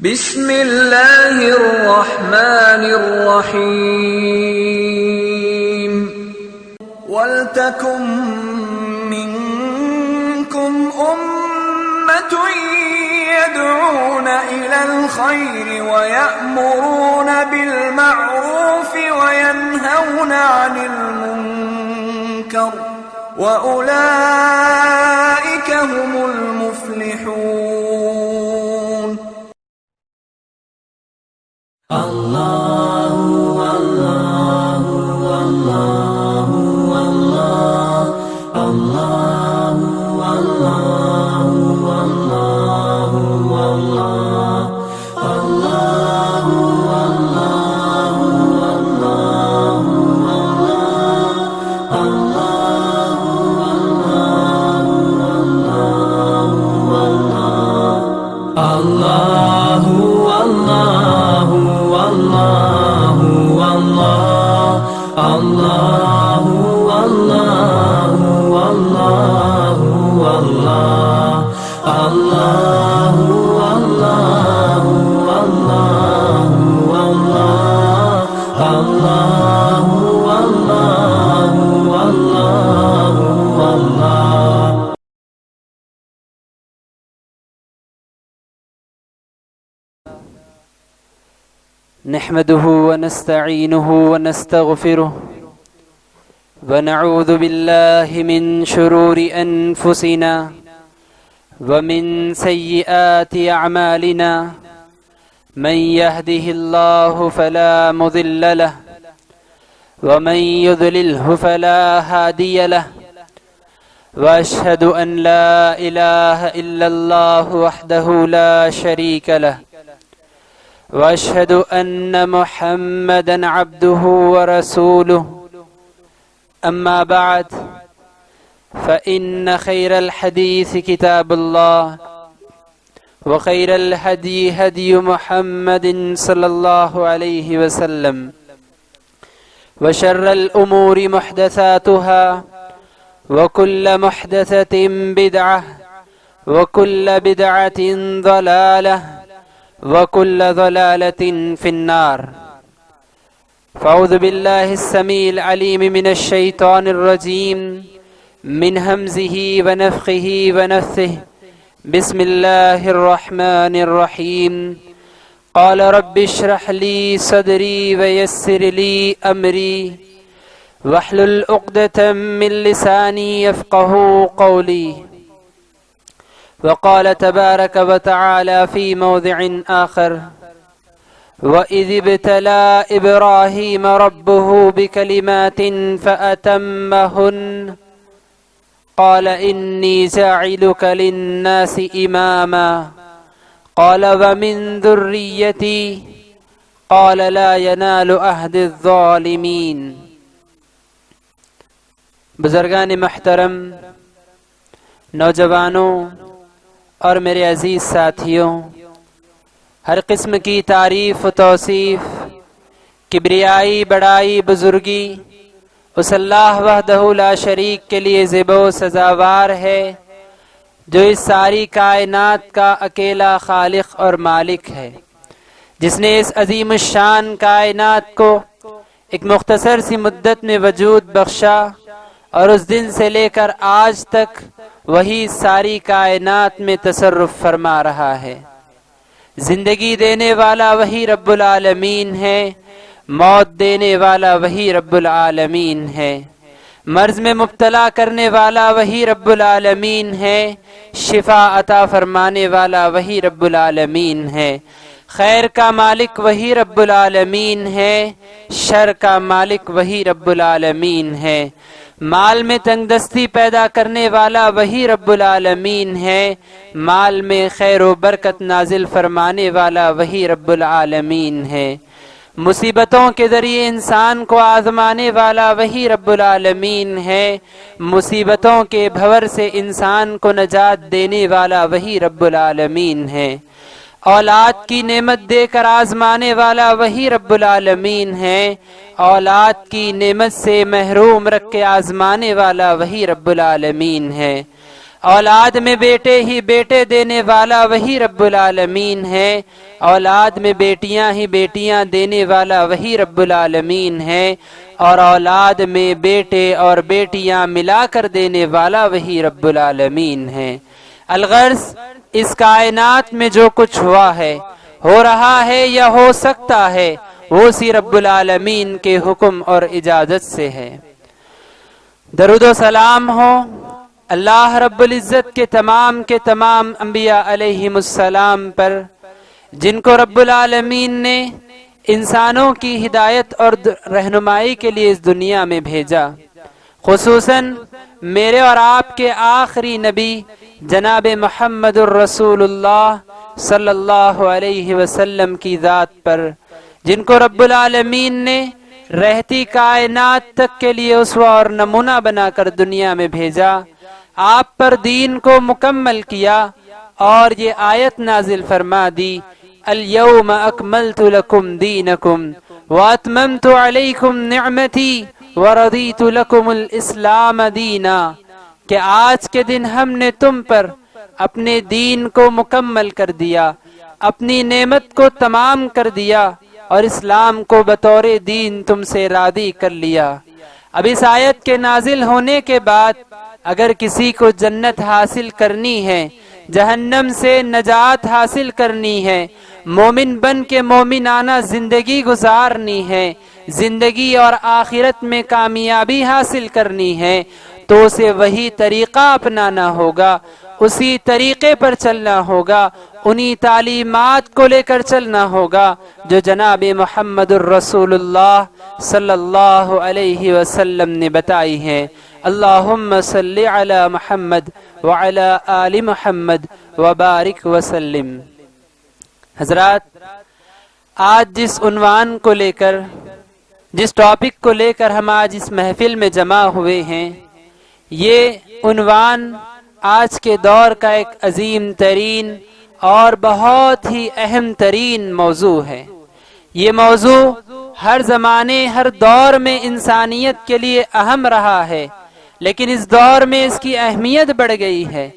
بسم اللہ الرحمن الرحیم وَلْتَكُن مِّنكُمْ أُمَّةٌ يَدْعُونَ إِلَى الْخَيْرِ وَيَأْمُرُونَ بِالْمَعْرُوفِ وَيَنْهَوْنَ عَنِ الْمُنكَرِ وَأُولَئِكَ هُمُ الْمُفْلِحُونَ. اللہ اللہ اللہ اللہ اللہ اللہ نحمده ونستعينه ونستغفره ونعوذ بالله من شرور أنفسنا ومن سيئات أعمالنا من يهده الله فلا مضل له ومن يضلله فلا هادي له وأشهد أن لا إله إلا الله وحده لا شريك له وأشهد أن محمدًا عبده ورسوله. أما بعد فإن خير الحديث كتاب الله وخير الهدي هدي محمد صلى الله عليه وسلم وشر الأمور محدثاتها وكل محدثة بدعة وكل بدعة ضلالة وكل ضلالة في النار. فأعوذ بالله السميع العليم من الشيطان الرجيم من همزه ونفخه ونفثه. بسم الله الرحمن الرحيم. قال رب اشرح لي صدري ويسر لي أمري واحلل عقدة من لساني يفقهوا قولي. وقال تبارك وتعالى في موضع آخر وَإِذِ ابْتَلَى إِبْرَاهِيمَ رَبُّهُ بِكَلِمَاتٍ فَأَتَمَّهُنَّ قَالَ إِنِّي جَاعِلُكَ لِلنَّاسِ إِمَامًا قَالَ وَمِنْ ذُرِّيَّتِي قَالَ لَا يَنَالُ عَهْدِ الظَّالِمِينَ. بزرگان محترم، نوجوانوں اور میرے عزیز ساتھیوں، ہر قسم کی تعریف و توصیف، کبریائی، بڑائی، بزرگی اس اللہ وحدہ لا شریک کے لیے زیبا و سزاوار ہے جو اس ساری کائنات کا اکیلا خالق اور مالک ہے، جس نے اس عظیم الشان کائنات کو ایک مختصر سی مدت میں وجود بخشا اور اس دن سے لے کر آج تک وہی ساری کائنات میں تصرف فرما رہا ہے. زندگی دینے والا وہی رب العالمین ہے، موت دینے والا وہی رب العالمین ہے، مرض میں مبتلا کرنے والا وہی رب العالمین ہے، شفا عطا فرمانے والا وہی رب العالمین ہے، خیر کا مالک وہی رب العالمین ہے، شر کا مالک وہی رب العالمین ہے، مال میں تنگ دستی پیدا کرنے والا وہی رب العالمین ہے، مال میں خیر و برکت نازل فرمانے والا وہی رب العالمین ہے، مصیبتوں کے ذریعے انسان کو آزمانے والا وہی رب العالمین ہے، مصیبتوں کے بھور سے انسان کو نجات دینے والا وہی رب العالمین ہے، اولاد کی نعمت دے کر آزمانے والا وہی رب العالمین ہے، اولاد کی نعمت سے محروم رکھ کے آزمانے والا وہی رب العالمین ہے، اولاد میں بیٹے ہی بیٹے دینے والا وہی رب العالمین ہے، اولاد میں بیٹیاں ہی بیٹیاں دینے والا وہی رب العالمین ہے، اور اولاد میں بیٹے اور بیٹیاں ملا کر دینے والا وہی رب العالمین ہے۔ الغرض اس کائنات میں جو کچھ ہوا ہے، ہو رہا ہے یا ہو سکتا ہے، وہ اسی رب العالمین کے حکم اور اجازت سے ہے۔ درود و سلام ہو اللہ رب العزت کے تمام انبیاء علیہم السلام پر، جن کو رب العالمین نے انسانوں کی ہدایت اور رہنمائی کے لیے اس دنیا میں بھیجا، خصوصاً میرے اور آپ کے آخری نبی جناب محمد الرسول اللہ صلی اللہ علیہ وسلم کی ذات پر، جن کو رب العالمین نے رہتی کائنات تک کے لیے اسوہ اور نمونہ بنا کر دنیا میں بھیجا، آپ پر دین کو مکمل کیا اور یہ آیت نازل فرما دی، اليوم اکملت لکم دینکم واتممت علیکم نعمتی ورضیت لکم الاسلام دینا، کہ آج کے دن ہم نے تم پر اپنے دین کو مکمل کر دیا، اپنی نعمت کو تمام کر دیا اور اسلام کو بطور دین تم سے راضی کر لیا۔ اب اس آیت کے نازل ہونے کے بعد اگر کسی کو جنت حاصل کرنی ہے، جہنم سے نجات حاصل کرنی ہے، مومن بن کے مومنانہ زندگی گزارنی ہے، زندگی اور آخرت میں کامیابی حاصل کرنی ہے، تو اسے وہی طریقہ اپنانا ہوگا، اسی طریقے پر چلنا ہوگا، انہی تعلیمات کو لے کر چلنا ہوگا جو جناب محمد الرسول اللہ صلی اللہ علیہ وسلم نے بتائی ہیں۔ اللہم صلی علی محمد وعلی آل محمد وبارک وسلم۔ حضرات، آج جس عنوان کو لے کر، جس ٹاپک کو لے کر ہم آج اس محفل میں جمع ہوئے ہیں، یہ عنوان آج کے دور کا ایک عظیم ترین اور بہت ہی اہم ترین موضوع ہے۔ یہ موضوع ہر زمانے ہر دور میں انسانیت کے لیے اہم رہا ہے، لیکن اس دور میں اس کی اہمیت بڑھ گئی ہے۔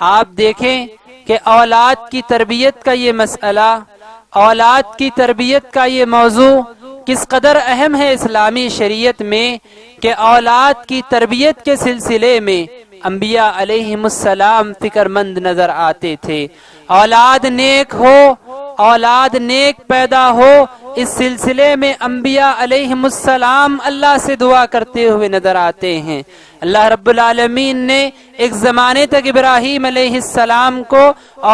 آپ دیکھیں کہ اولاد کی تربیت کا یہ مسئلہ، اولاد کی تربیت کا یہ موضوع کس قدر اہم ہے اسلامی شریعت میں، کہ اولاد کی تربیت کے سلسلے میں انبیاء علیہم السلام فکر مند نظر آتے تھے۔ اولاد نیک ہو، اولاد نیک پیدا ہو، اس سلسلے میں انبیاء علیہم السلام اللہ سے دعا کرتے ہوئے نظر آتے ہیں۔ اللہ رب العالمین نے ایک زمانے تک ابراہیم علیہ السلام کو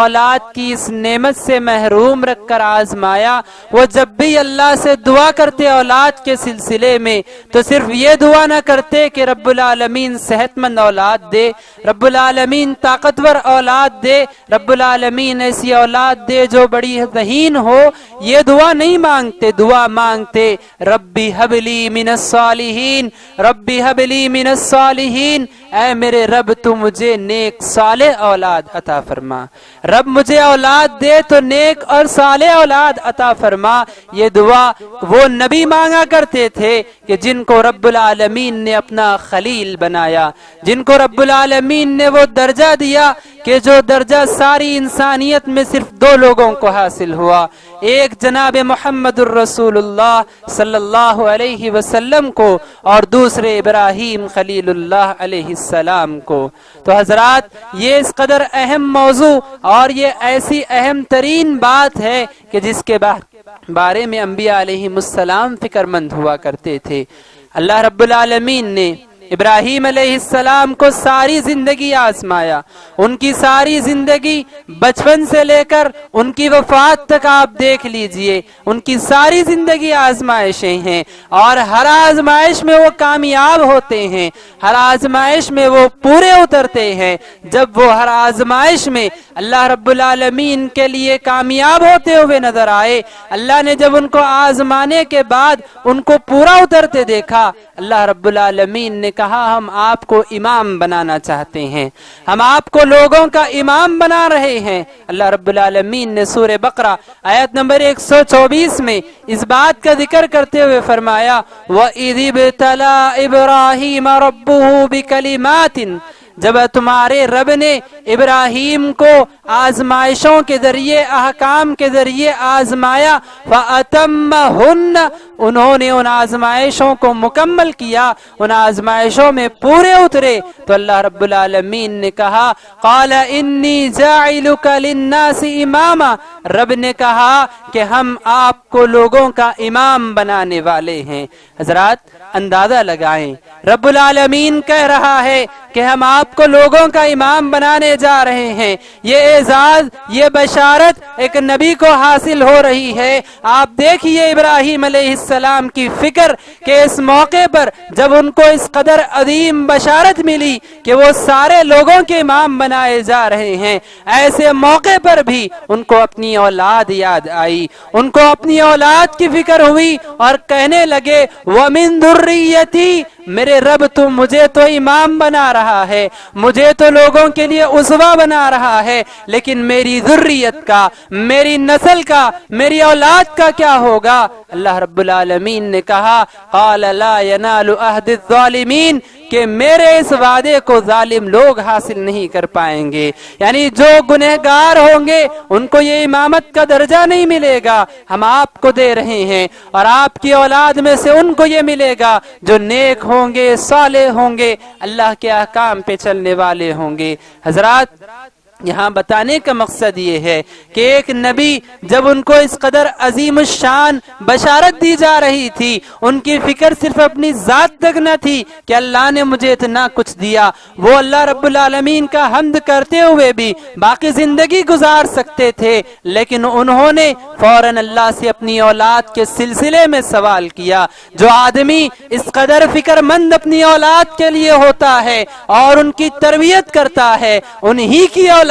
اولاد کی اس نعمت سے محروم رکھ کر آزمایا۔ وہ جب بھی اللہ سے دعا کرتے اولاد کے سلسلے میں تو صرف یہ دعا نہ کرتے کہ رب العالمین صحت مند اولاد دے، رب العالمین طاقتور اولاد دے، رب العالمین ایسی اولاد دے جو بڑی ذہین ہو، یہ دعا نہیں مانگتے، دعا مانگتے ربی حب لی من الصالحین، ربی حب لی من الصالحین، اے میرے رب تو مجھے نیک صالح اولاد عطا فرما، رب مجھے اولاد دے تو نیک اور صالح اولاد عطا فرما۔ یہ دعا وہ نبی مانگا کرتے تھے کہ جن کو رب العالمین نے اپنا خلیل بنایا، جن کو رب العالمین نے وہ درجہ دیا کہ جو درجہ ساری انسانیت میں صرف دو لوگوں کو حاصل ہوا، ایک جناب محمد الرسول اللہ صلی اللہ علیہ وسلم کو اور دوسرے ابراہیم خلیل اللہ علیہ السلام کو۔ تو حضرات، یہ اس قدر اہم موضوع اور یہ ایسی اہم ترین بات ہے کہ جس کے بارے میں انبیاء علیہ السلام فکر مند ہوا کرتے تھے۔ اللہ رب العالمین نے ابراہیم علیہ السلام کو ساری زندگی آزمایا، ان کی ساری زندگی بچپن سے لے کر ان کی وفات تک آپ دیکھ لیجئے، ان کی ساری زندگی آزمائشیں ہیں، اور ہر آزمائش میں وہ کامیاب ہوتے ہیں، ہر آزمائش میں وہ پورے اترتے ہیں۔ جب وہ ہر آزمائش میں اللہ رب العالمین کے لیے کامیاب ہوتے ہوئے نظر آئے، اللہ نے جب ان کو آزمانے کے بعد ان کو پورا اترتے دیکھا، اللہ رب العالمین نے کہا ہم آپ کو امام بنانا چاہتے ہیں، ہم آپ کو لوگوں کا امام بنا رہے ہیں۔ اللہ رب العالمین نے سورہ بقرہ آیت نمبر 124 میں اس بات کا ذکر کرتے ہوئے فرمایا وَإِذِ ابْتَلَىٰ إِبْرَاهِيمَ رَبُّهُ بِكَلِمَاتٍ جب تمہارے رب نے ابراہیم کو آزمائشوں کے ذریعے احکام کے ذریعے آزمایا فَأَتَمَّهُنَّ انہوں نے ان آزمائشوں کو مکمل کیا، ان آزمائشوں میں پورے اترے، تو اللہ رب العالمین نے کہا قال انی جاعلک للناس اماما، رب نے کہا کہ ہم آپ کو لوگوں کا امام بنانے والے ہیں۔ حضرات اندازہ لگائیں، رب العالمین کہہ رہا ہے کہ ہم آپ کو لوگوں کا امام بنانے جا رہے ہیں۔ یہ اعزاز، یہ بشارت ایک نبی کو حاصل ہو رہی ہے۔ آپ دیکھیے ابراہیم علیہ السلام کی فکر کہ اس موقع پر جب ان کو اس قدر عظیم بشارت ملی کہ وہ سارے لوگوں کے امام بنائے جا رہے ہیں، ایسے موقع پر بھی ان کو اپنی اولاد یاد آئی، ان کو اپنی اولاد کی فکر ہوئی اور کہنے لگے وَمِن ذُرِّيَّتِي، میرے رب تو مجھے تو امام بنا رہا ہے، مجھے تو لوگوں کے لیے اسوہ بنا رہا ہے، لیکن میری ذریت کا، میری نسل کا، میری اولاد کا کیا ہوگا؟ اللہ رب العالمین نے کہا قال لا ینال عہد الظالمین، کہ میرے اس وعدے کو ظالم لوگ حاصل نہیں کر پائیں گے، یعنی جو گنہگار ہوں گے ان کو یہ امامت کا درجہ نہیں ملے گا، ہم آپ کو دے رہے ہیں، اور آپ کی اولاد میں سے ان کو یہ ملے گا جو نیک ہوں گے، صالح ہوں گے، اللہ کے احکام پہ چلنے والے ہوں گے۔ حضرات یہاں بتانے کا مقصد یہ ہے کہ ایک نبی جب ان کو اس قدر عظیم الشان بشارت دی جا رہی تھی، ان کی فکر صرف اپنی ذات تک نہ تھی کہ اللہ نے مجھے اتنا کچھ دیا، وہ اللہ رب العالمین کا حمد کرتے ہوئے بھی باقی زندگی گزار سکتے تھے، لیکن انہوں نے فوراً اللہ سے اپنی اولاد کے سلسلے میں سوال کیا۔ جو آدمی اس قدر فکر مند اپنی اولاد کے لیے ہوتا ہے اور ان کی تربیت کرتا ہے، انہی کی اولاد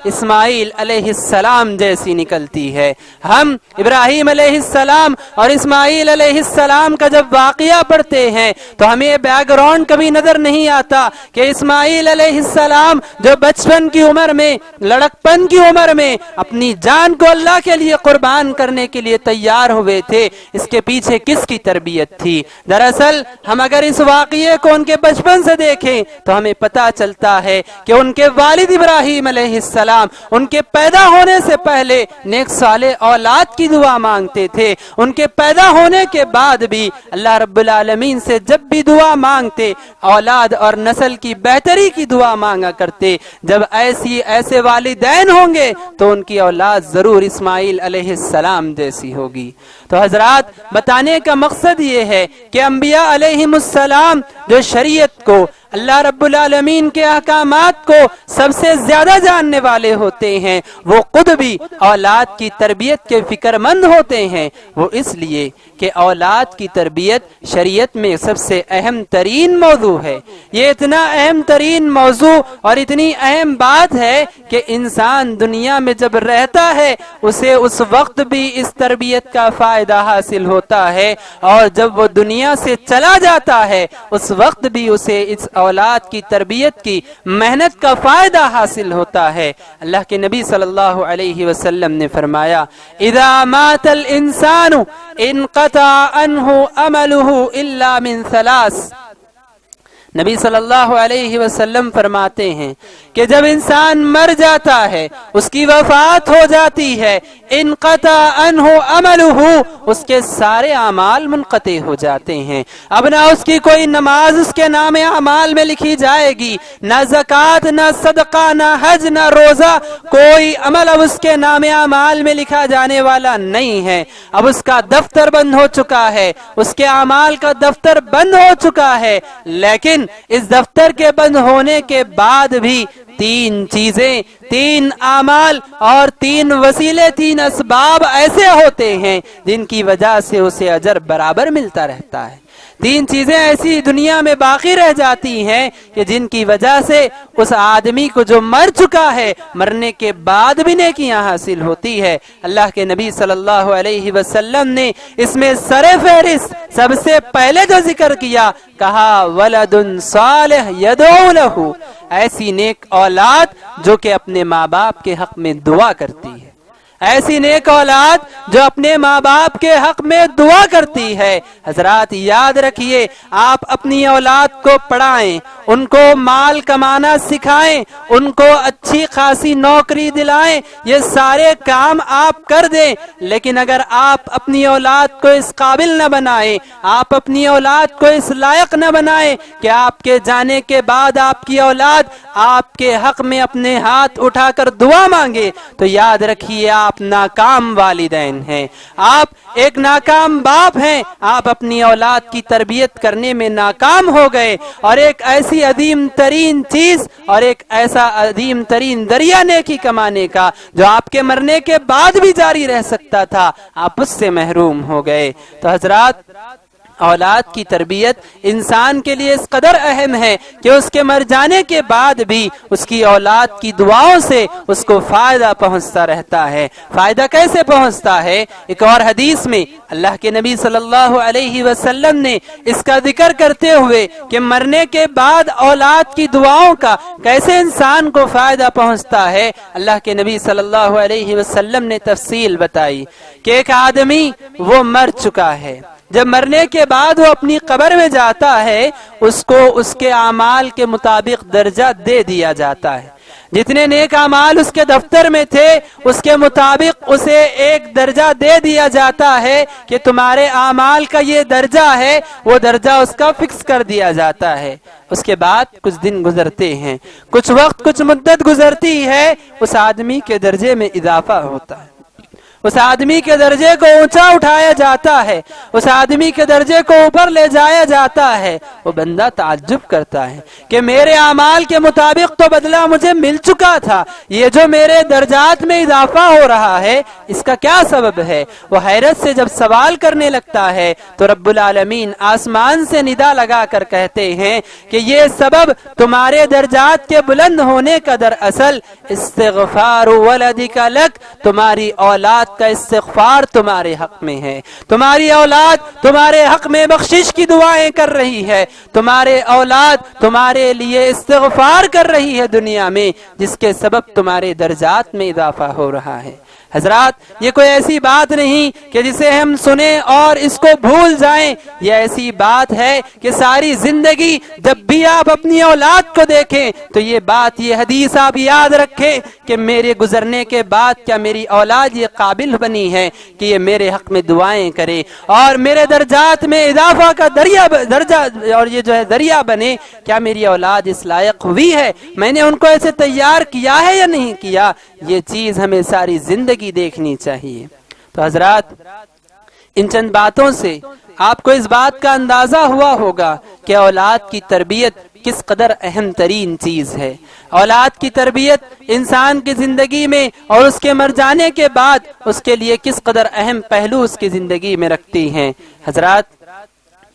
اسماعیل علیہ السلام جیسی نکلتی ہے۔ ہم ابراہیم علیہ السلام اور اسماعیل علیہ السلام کا جب واقعہ پڑھتے ہیں تو ہمیں بیک گراؤنڈ کبھی نظر نہیں آتا کہ اسماعیل علیہ السلام جو بچپن کی عمر میں، لڑکپن کی عمر میں اپنی جان کو اللہ کے لیے قربان کرنے کے لیے تیار ہوئے تھے، اس کے پیچھے کس کی تربیت تھی؟ دراصل ہم اگر اس واقعے کو ان کے بچپن سے دیکھیں تو ہمیں پتہ چلتا ہے کہ ان کے والد ابراہیم علیہ السلام ان کے پیدا ہونے سے پہلے نیک صالح اولاد کی دعا مانگتے تھے، ان کے پیدا ہونے کے بعد بھی اللہ رب العالمین سے جب بھی دعا مانگتے اولاد اور نسل کی بہتری کی دعا مانگا کرتے۔ جب ایسے والدین ہوں گے تو ان کی اولاد ضرور اسماعیل علیہ السلام جیسی ہوگی۔ تو حضرات بتانے کا مقصد یہ ہے کہ انبیاء علیہم السلام جو شریعت کو، اللہ رب العالمین کے احکامات کو سب سے زیادہ جاننے والے ہوتے ہیں، وہ خود بھی اولاد کی تربیت کے فکر مند ہوتے ہیں۔ وہ اس لیے کہ اولاد کی تربیت شریعت میں سب سے اہم ترین موضوع ہے۔ یہ اتنا اہم ترین موضوع اور اتنی اہم بات ہے کہ انسان دنیا میں جب رہتا ہے اسے اس وقت بھی اس تربیت کا فائدہ حاصل ہوتا ہے، اور جب وہ دنیا سے چلا جاتا ہے اس وقت بھی اسے اس اولاد کی تربیت کی محنت کا فائدہ حاصل ہوتا ہے۔ اللہ کے نبی صلی اللہ علیہ وسلم نے فرمایا اذا مات الانسان انقطع عنہ عمله الا من ثلاث، نبی صلی اللہ علیہ وسلم فرماتے ہیں کہ جب انسان مر جاتا ہے، اس کی وفات ہو جاتی ہے، انقطع عنہ عملہ، اس کے سارے اعمال منقطع ہو جاتے ہیں۔ اب نہ اس کی کوئی نماز اس کے نام اعمال میں لکھی جائے گی، نہ زکوٰۃ، نہ صدقہ، نہ حج، نہ روزہ، کوئی عمل اب اس کے نام اعمال میں لکھا جانے والا نہیں ہے۔ اب اس کا دفتر بند ہو چکا ہے، اس کے اعمال کا دفتر بند ہو چکا ہے، لیکن اس دفتر کے بند ہونے کے بعد بھی تین چیزیں، تین اعمال اور تین وسیلے، تین اسباب ایسے ہوتے ہیں جن کی وجہ سے اسے اجر برابر ملتا رہتا ہے۔ تین چیزیں ایسی دنیا میں باقی رہ جاتی ہیں کہ جن کی وجہ سے اس آدمی کو جو مر چکا ہے مرنے کے بعد بھی نیکیاں حاصل ہوتی ہے۔ اللہ کے نبی صلی اللہ علیہ وسلم نے اس میں سر فہرست سب سے پہلے جو ذکر کیا، کہا ولد صالح یدعو لہ، ایسی نیک اولاد جو کہ اپنے ماں باپ کے حق میں دعا کرتی ہے، ایسی نیک اولاد جو اپنے ماں باپ کے حق میں دعا کرتی ہے۔ حضرات یاد رکھیے، آپ اپنی اولاد کو پڑھائیں، ان کو مال کمانا سکھائیں، ان کو اچھی خاصی نوکری دلائیں، یہ سارے کام آپ کر دیں، لیکن اگر آپ اپنی اولاد کو اس قابل نہ بنائیں، آپ اپنی اولاد کو اس لائق نہ بنائیں کہ آپ کے جانے کے بعد آپ کی اولاد آپ کے حق میں اپنے ہاتھ اٹھا کر دعا مانگے، تو یاد رکھیے آپ ناکام والدین ہیں، آپ ایک ناکام باپ ہیں، آپ اپنی اولاد کی تربیت کرنے میں ناکام ہو گئے، اور ایک ایسی عظیم ترین چیز اور ایک ایسا عظیم ترین ذریعہ نیکی کمانے کا جو آپ کے مرنے کے بعد بھی جاری رہ سکتا تھا، آپ اس سے محروم ہو گئے۔ تو حضرات، اولاد کی تربیت انسان کے لیے اس قدر اہم ہے کہ اس کے مر جانے کے بعد بھی اس کی اولاد کی دعاؤں سے اس کو فائدہ پہنچتا رہتا ہے۔ فائدہ کیسے پہنچتا ہے؟ ایک اور حدیث میں اللہ کے نبی صلی اللہ علیہ وسلم نے اس کا ذکر کرتے ہوئے کہ مرنے کے بعد اولاد کی دعاؤں کا کیسے انسان کو فائدہ پہنچتا ہے، اللہ کے نبی صلی اللہ علیہ وسلم نے تفصیل بتائی کہ ایک آدمی وہ مر چکا ہے، جب مرنے کے بعد وہ اپنی قبر میں جاتا ہے اس کو اس کے اعمال کے مطابق درجہ دے دیا جاتا ہے، جتنے نیک اعمال اس کے دفتر میں تھے اس کے مطابق اسے ایک درجہ دے دیا جاتا ہے کہ تمہارے اعمال کا یہ درجہ ہے، وہ درجہ اس کا فکس کر دیا جاتا ہے۔ اس کے بعد کچھ دن گزرتے ہیں، کچھ وقت کچھ مدت گزرتی ہے، اس آدمی کے درجے میں اضافہ ہوتا ہے، اس آدمی کے درجے کو اونچا اٹھایا جاتا ہے، اس آدمی کے درجے کو اوپر لے جایا جاتا ہے۔ وہ بندہ تعجب کرتا ہے کہ میرے اعمال کے مطابق تو بدلہ مجھے مل چکا تھا، یہ جو میرے درجات میں اضافہ ہو رہا ہے اس کا کیا سبب ہے؟ وہ حیرت سے جب سوال کرنے لگتا ہے تو رب العالمین آسمان سے ندا لگا کر کہتے ہیں کہ یہ سبب تمہارے درجات کے بلند ہونے کا دراصل استغفار ولدک لک، تمہاری اولاد کا استغفار تمہارے حق میں ہے، تمہاری اولاد تمہارے حق میں بخشش کی دعائیں کر رہی ہے، تمہارے اولاد تمہارے لیے استغفار کر رہی ہے دنیا میں، جس کے سبب تمہارے درجات میں اضافہ ہو رہا ہے۔ حضرات، یہ کوئی ایسی بات نہیں کہ جسے ہم سنیں اور اس کو بھول جائیں، یہ ایسی بات ہے کہ ساری زندگی جب بھی آپ اپنی اولاد کو دیکھیں تو یہ بات، یہ حدیث آپ یاد رکھیں کہ میرے گزرنے کے بعد کیا میری اولاد یہ قابل بنی ہے کہ یہ میرے حق میں دعائیں کرے اور میرے درجات میں اضافہ کا درجہ اور یہ جو ہے ذریعہ بنے، کیا میری اولاد اس لائق ہوئی ہے؟ میں نے ان کو ایسے تیار کیا ہے یا نہیں کیا؟ یہ چیز ہمیں ساری زندگی دیکھنی چاہیے۔ تو حضرات، ان چند باتوں سے آپ کو اس بات کا اندازہ ہوا ہوگا کہ اولاد کی تربیت کس قدر اہم ترین چیز ہے۔ اولاد کی تربیت انسان کی زندگی میں اور اس کے مر جانے کے بعد اس کے لیے کس قدر اہم پہلو اس کی زندگی میں رکھتی ہیں۔ حضرات،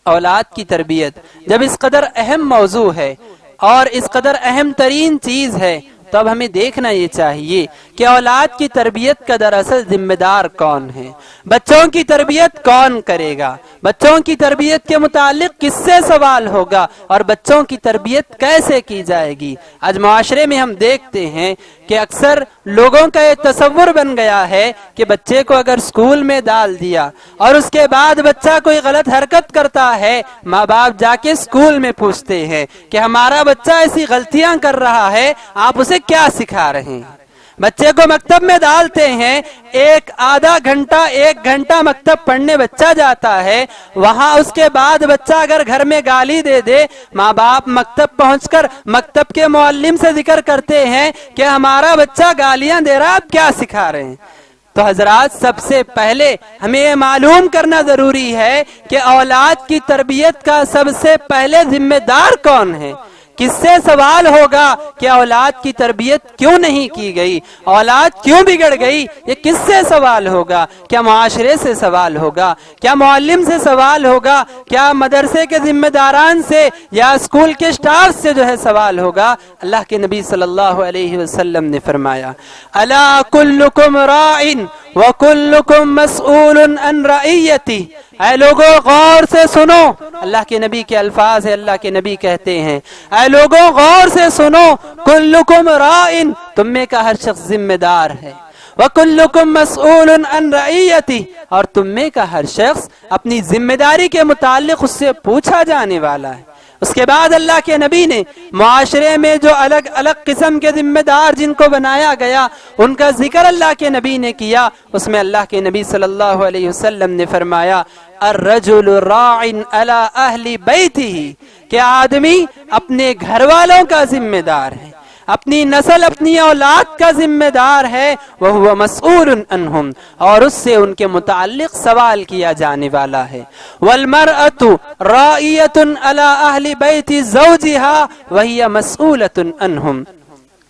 اولاد کی تربیت جب اس قدر اہم موضوع ہے اور اس قدر اہم ترین چیز ہے تو اب ہمیں دیکھنا یہ چاہیے کہ اولاد کی تربیت کا دراصل ذمہ دار کون ہے، بچوں کی تربیت کون کرے گا، بچوں کی تربیت کے متعلق کس سے سوال ہوگا اور بچوں کی تربیت کیسے کی جائے گی۔ آج معاشرے میں ہم دیکھتے ہیں کہ اکثر لوگوں کا یہ تصور بن گیا ہے کہ بچے کو اگر اسکول میں ڈال دیا اور اس کے بعد بچہ کوئی غلط حرکت کرتا ہے، ماں باپ جا کے اسکول میں پوچھتے ہیں کہ ہمارا بچہ ایسی غلطیاں کر رہا ہے، آپ اسے کیا سکھا رہے ہیں؟ بچے کو مکتب میں ڈالتے ہیں، ایک گھنٹہ مکتب پڑھنے بچہ جاتا ہے، وہاں اس کے بعد بچہ اگر گھر میں گالی دے دے، ماں باپ مکتب پہنچ کر مکتب کے معلم سے ذکر کرتے ہیں کہ ہمارا بچہ گالیاں دے رہا ہے، آپ کیا سکھا رہے ہیں؟ تو حضرات، سب سے پہلے ہمیں یہ معلوم کرنا ضروری ہے کہ اولاد کی تربیت کا سب سے پہلے ذمہ دار کون ہے، کس سے سوال ہوگا کہ اولاد کی تربیت کیوں نہیں کی گئی، اولاد کیوں بگڑ گئی، یہ کس سے سوال ہوگا؟ کیا معاشرے سے سوال ہوگا؟ کیا معلم سے سوال ہوگا؟ کیا مدرسے کے ذمہ داران سے یا اسکول کے سٹاف سے جو ہے سوال ہوگا؟ اللہ کے نبی صلی اللہ علیہ وسلم نے فرمایا، الا کلکم راعٍ وَكُلُّكُمْ مَسْئُولٌ عَنْ رَعِيَّتِهِ، اے لوگو غور سے سنو، اللہ کے نبی کے الفاظ ہے، اللہ کے نبی کہتے ہیں اے لوگو غور سے سنو، کلکم راعٍ، تم میں کا ہر شخص ذمہ دار ہے، وَكُلُّكُمْ مَسْئُولٌ عَنْ رَعِيَّتِهِ، اور تم میں کا ہر شخص اپنی ذمہ داری کے متعلق اس سے پوچھا جانے والا ہے، اس کے بعد اللہ کے نبی نے معاشرے میں جو الگ الگ قسم کے ذمہ دار جن کو بنایا گیا ان کا ذکر اللہ کے نبی نے کیا. اس میں اللہ کے نبی صلی اللہ علیہ وسلم نے فرمایا الرجل راع علی اہل بیتہ کہ آدمی اپنے گھر والوں کا ذمہ دار ہے، اپنی نسل اپنی اولاد کا ذمہ دار ہے. وَهُوَ مَسْئُولٌ عَنْهُمْ اور اس سے ان کے متعلق سوال کیا جانے والا ہے. وَالْمَرْأَةُ رَائِيَةٌ عَلَىٰ أَهْلِ بَيْتِ زَوْجِهَا وَهِيَ مَسْئُولَةٌ عَنْهُمْ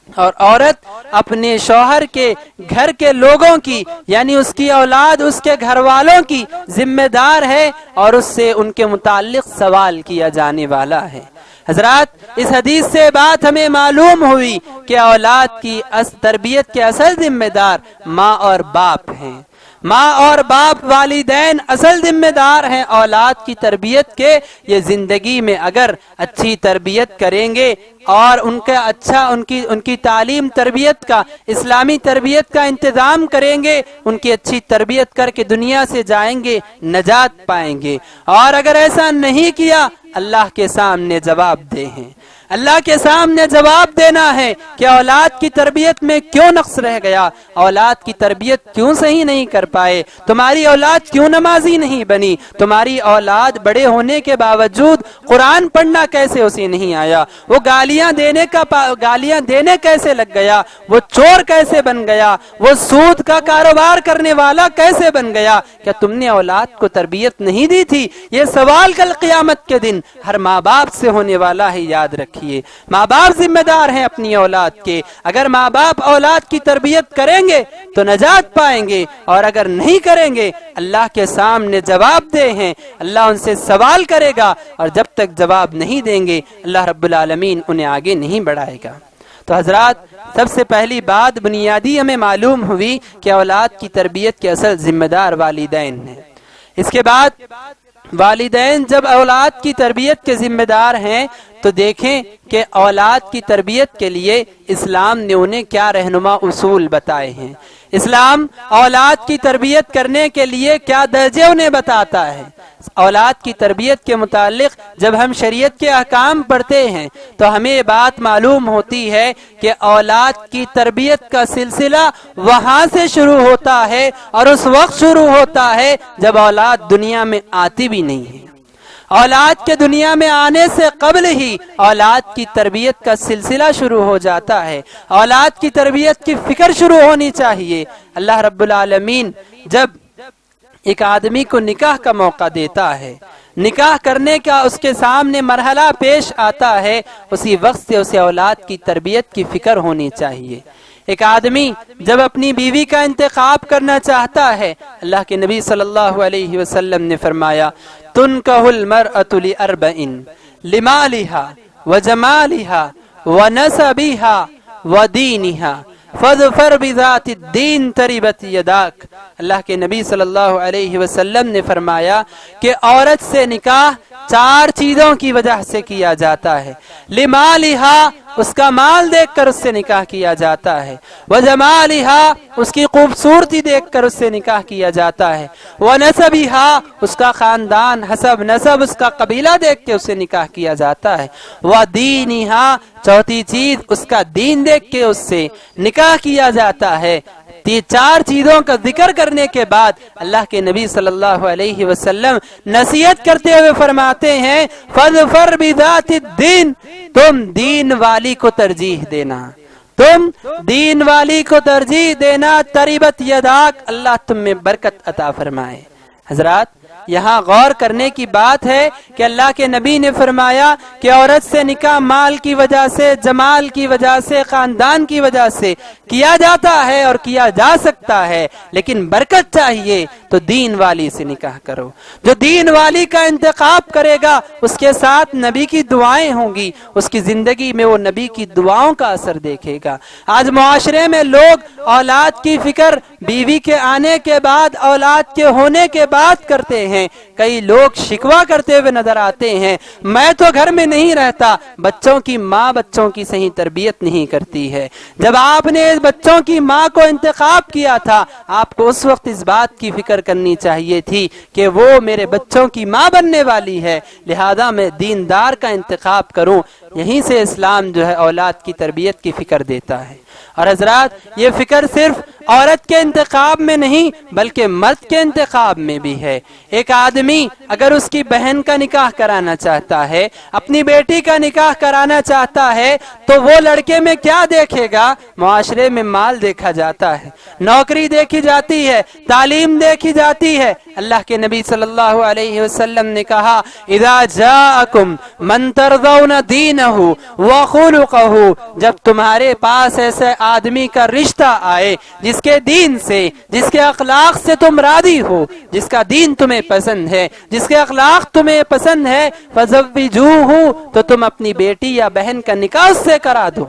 اور عورت اپنے شوہر کے گھر کے لوگوں کی یعنی اس کی اولاد اس کے گھر والوں کی ذمہ دار ہے اور اس سے ان کے متعلق سوال کیا جانے والا ہے. حضرات اس حدیث سے بات ہمیں معلوم ہوئی کہ اولاد کی تربیت کے اصل ذمہ دار ماں اور باپ ہیں. ماں اور باپ والدین اصل ذمہ دار ہیں اولاد کی تربیت کے. یہ زندگی میں اگر اچھی تربیت کریں گے اور ان کا اچھا ان کی تعلیم تربیت کا اسلامی تربیت کا انتظام کریں گے، ان کی اچھی تربیت کر کے دنیا سے جائیں گے، نجات پائیں گے. اور اگر ایسا نہیں کیا اللہ کے سامنے جواب دہ ہیں. اللہ کے سامنے جواب دینا ہے کہ اولاد کی تربیت میں کیوں نقص رہ گیا، اولاد کی تربیت کیوں صحیح نہیں کر پائے، تمہاری اولاد کیوں نمازی نہیں بنی، تمہاری اولاد بڑے ہونے کے باوجود قرآن پڑھنا کیسے اسے نہیں آیا، وہ گالیاں دینے کیسے لگ گیا، وہ چور کیسے بن گیا، وہ سود کا کاروبار کرنے والا کیسے بن گیا. کیا تم نے اولاد کو تربیت نہیں دی تھی؟ یہ سوال کل قیامت کے دن ہر ماں باپ سے ہونے والا ہے. یاد رکھیے ماں باپ ذمہ دار ہیں اپنی اولاد کے. اگر ماں باپ اولاد کی تربیت کریں گے تو نجات پائیں گے اور اگر نہیں کریں گے اللہ کے سامنے جواب دہ ہیں. اللہ ان سے سوال کرے گا اور جب تک جواب نہیں دیں گے اللہ رب العالمین انہیں آگے نہیں بڑھائے گا. تو حضرات سب سے پہلی بات بنیادی ہمیں معلوم ہوئی کہ اولاد کی تربیت کے اصل ذمہ دار والدین ہیں. اس کے بعد والدین جب اولاد کی تربیت کے ذمہ دار ہیں تو دیکھیں کہ اولاد کی تربیت کے لیے اسلام نے انہیں کیا رہنما اصول بتائے ہیں. اسلام اولاد کی تربیت کرنے کے لیے کیا درجے انہیں بتاتا ہے. اولاد کی تربیت کے متعلق جب ہم شریعت کے احکام پڑھتے ہیں تو ہمیں بات معلوم ہوتی ہے کہ اولاد کی تربیت کا سلسلہ وہاں سے شروع ہوتا ہے اور اس وقت شروع ہوتا ہے جب اولاد دنیا میں آتی بھی نہیں ہے. اولاد کے دنیا میں آنے سے قبل ہی اولاد کی تربیت کا سلسلہ شروع ہو جاتا ہے. اولاد کی تربیت کی فکر شروع ہونی چاہیے. اللہ رب العالمین جب ایک آدمی کو نکاح کا موقع دیتا ہے، نکاح کرنے کا اس کے سامنے مرحلہ پیش آتا ہے، اسی وقت سے اسے اولاد کی تربیت کی فکر ہونی چاہیے. ایک آدمی جب اپنی بیوی کا انتخاب کرنا چاہتا ہے اللہ کے نبی صلی اللہ علیہ وسلم نے فرمایا تنکح المرأة لأربع لمالها وجمالها ونسبها ودینها فاظفر بذات الدین تربت یداک. اللہ کے نبی صلی اللہ علیہ وسلم نے فرمایا کہ عورت سے نکاح 4 چیزوں کی وجہ سے کیا جاتا ہے. لمالہا اس کا مال دیکھ کر اس سے نکاح کیا جاتا ہے. وجمالہا اس کی خوبصورتی دیکھ کر اس سے نکاح کیا جاتا ہے. ونسبہا اس کا خاندان حسب نسب اس کا قبیلہ دیکھ کے اس سے نکاح کیا جاتا ہے. ودینہا چوتھی چیز اس کا دین دیکھ کے اس سے نکاح کیا جاتا ہے. 4 چیزوں کا ذکر کرنے کے بعد اللہ کے نبی صلی اللہ علیہ وسلم نصیحت کرتے ہوئے فرماتے ہیں فَاظْفَرْ بِذَاتِ الدِّينِ تم دین والی کو ترجیح دینا، تم دین والی کو ترجیح دینا تربت یداک اللہ تم میں برکت عطا فرمائے. حضرات یہاں غور کرنے کی بات ہے کہ اللہ کے نبی نے فرمایا کہ عورت سے نکاح مال کی وجہ سے، جمال کی وجہ سے، خاندان کی وجہ سے کیا جاتا ہے اور کیا جا سکتا ہے، لیکن برکت چاہیے تو دین والی سے نکاح کرو. جو دین والی کا انتخاب کرے گا اس کے ساتھ نبی کی دعائیں ہوں گی، اس کی زندگی میں وہ نبی کی دعاؤں کا اثر دیکھے گا. آج معاشرے میں لوگ اولاد کی فکر بیوی کے آنے کے بعد، اولاد کے ہونے کے بعد کرتے کرتے ہیں، کئی لوگ شکوہ کرتے ہوئے نظر آتے ہیں، میں تو گھر میں نہیں رہتا، بچوں کی ماں بچوں کی صحیح تربیت نہیں کرتی ہے۔ جب آپ نے بچوں کی ماں کو انتخاب کیا تھا، آپ کو اس وقت اس بات کی فکر کرنی چاہیے تھی کہ وہ میرے بچوں کی ماں بننے والی ہے، لہذا میں دیندار کا انتخاب کروں۔ یہیں سے اسلام جو ہے اولاد کی تربیت کی فکر دیتا ہے۔ اور حضرات یہ فکر صرف عورت کے انتخاب میں نہیں بلکہ مرد کے انتخاب میں بھی ہے۔ ایک آدمی اگر اس کی بہن کا نکاح کرانا چاہتا ہے، اپنی بیٹی کا نکاح کرانا چاہتا ہے، تو وہ لڑکے میں کیا دیکھے گا؟ معاشرے میں مال دیکھا جاتا ہے، نوکری دیکھی جاتی ہے، تعلیم دیکھی جاتی ہے۔ اللہ کے نبی صلی اللہ علیہ وسلم نے کہا اذا جاءکم من ترضون دینہ وخلقہ، جب تمہارے پاس ایسے آدمی کا رشتہ آئے جس کے دین سے، جس کے اخلاق سے تم راضی ہو، جس کا دین تمہیں پسند ہے، جس کے اخلاق تمہیں پسند ہے، فزوجوہ، تو تم اپنی بیٹی یا بہن کا نکاح اس سے کرا دو،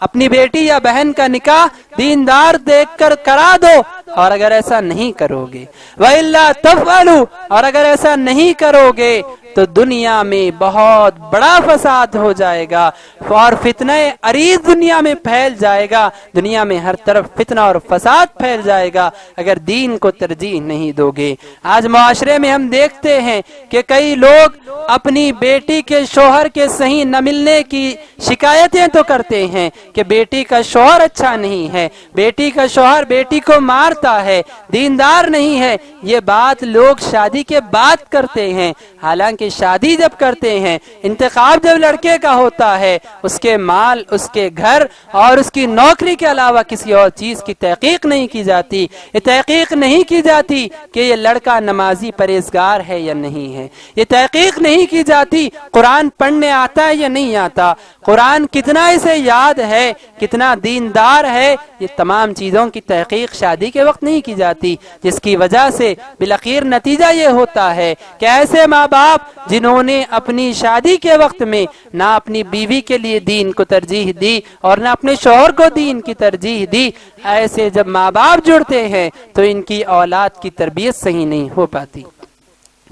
اپنی بیٹی یا بہن کا نکاح دیندار دیکھ کر کرا دو۔ اور اگر ایسا نہیں کرو گے وَإِلَّا تَفْعَلُوا، اور اگر ایسا نہیں کرو گے تو دنیا میں بہت بڑا فساد ہو جائے گا اور فتنہ عریض دنیا میں پھیل جائے گا، دنیا میں ہر طرف فتنہ اور فساد پھیل جائے گا اگر دین کو ترجیح نہیں دو گے۔ آج معاشرے میں ہم دیکھتے ہیں کہ کئی لوگ اپنی بیٹی کے شوہر کے صحیح نہ ملنے کی شکایتیں تو کرتے ہیں کہ بیٹی کا شوہر اچھا نہیں ہے، بیٹی کا شوہر بیٹی کو مارتا ہے، دیندار نہیں ہے۔ یہ بات لوگ شادی کے بعد کرتے ہیں، حالانکہ شادی جب کرتے ہیں، انتخاب جب لڑکے کا ہوتا ہے، اس کے مال، اس کے گھر اور اس کی نوکری کے علاوہ کسی اور چیز کی تحقیق نہیں کی جاتی۔ یہ تحقیق نہیں کی جاتی کہ یہ لڑکا نمازی پرہیزگار ہے یا نہیں ہے، یہ تحقیق نہیں کی جاتی قرآن پڑھنے آتا ہے یا نہیں آتا، قرآن کتنا اسے یاد ہے، کتنا دیندار ہے۔ یہ تمام چیزوں کی تحقیق شادی کے وقت نہیں کی جاتی، جس کی وجہ سے بالآخر نتیجہ یہ ہوتا ہے کہ ایسے ماں باپ جنہوں نے اپنی شادی کے وقت میں نہ اپنی بیوی کے لیے دین کو ترجیح دی اور نہ اپنے شوہر کو دین کی ترجیح دی، ایسے جب ماں باپ جڑتے ہیں تو ان کی اولاد کی تربیت صحیح نہیں ہو پاتی۔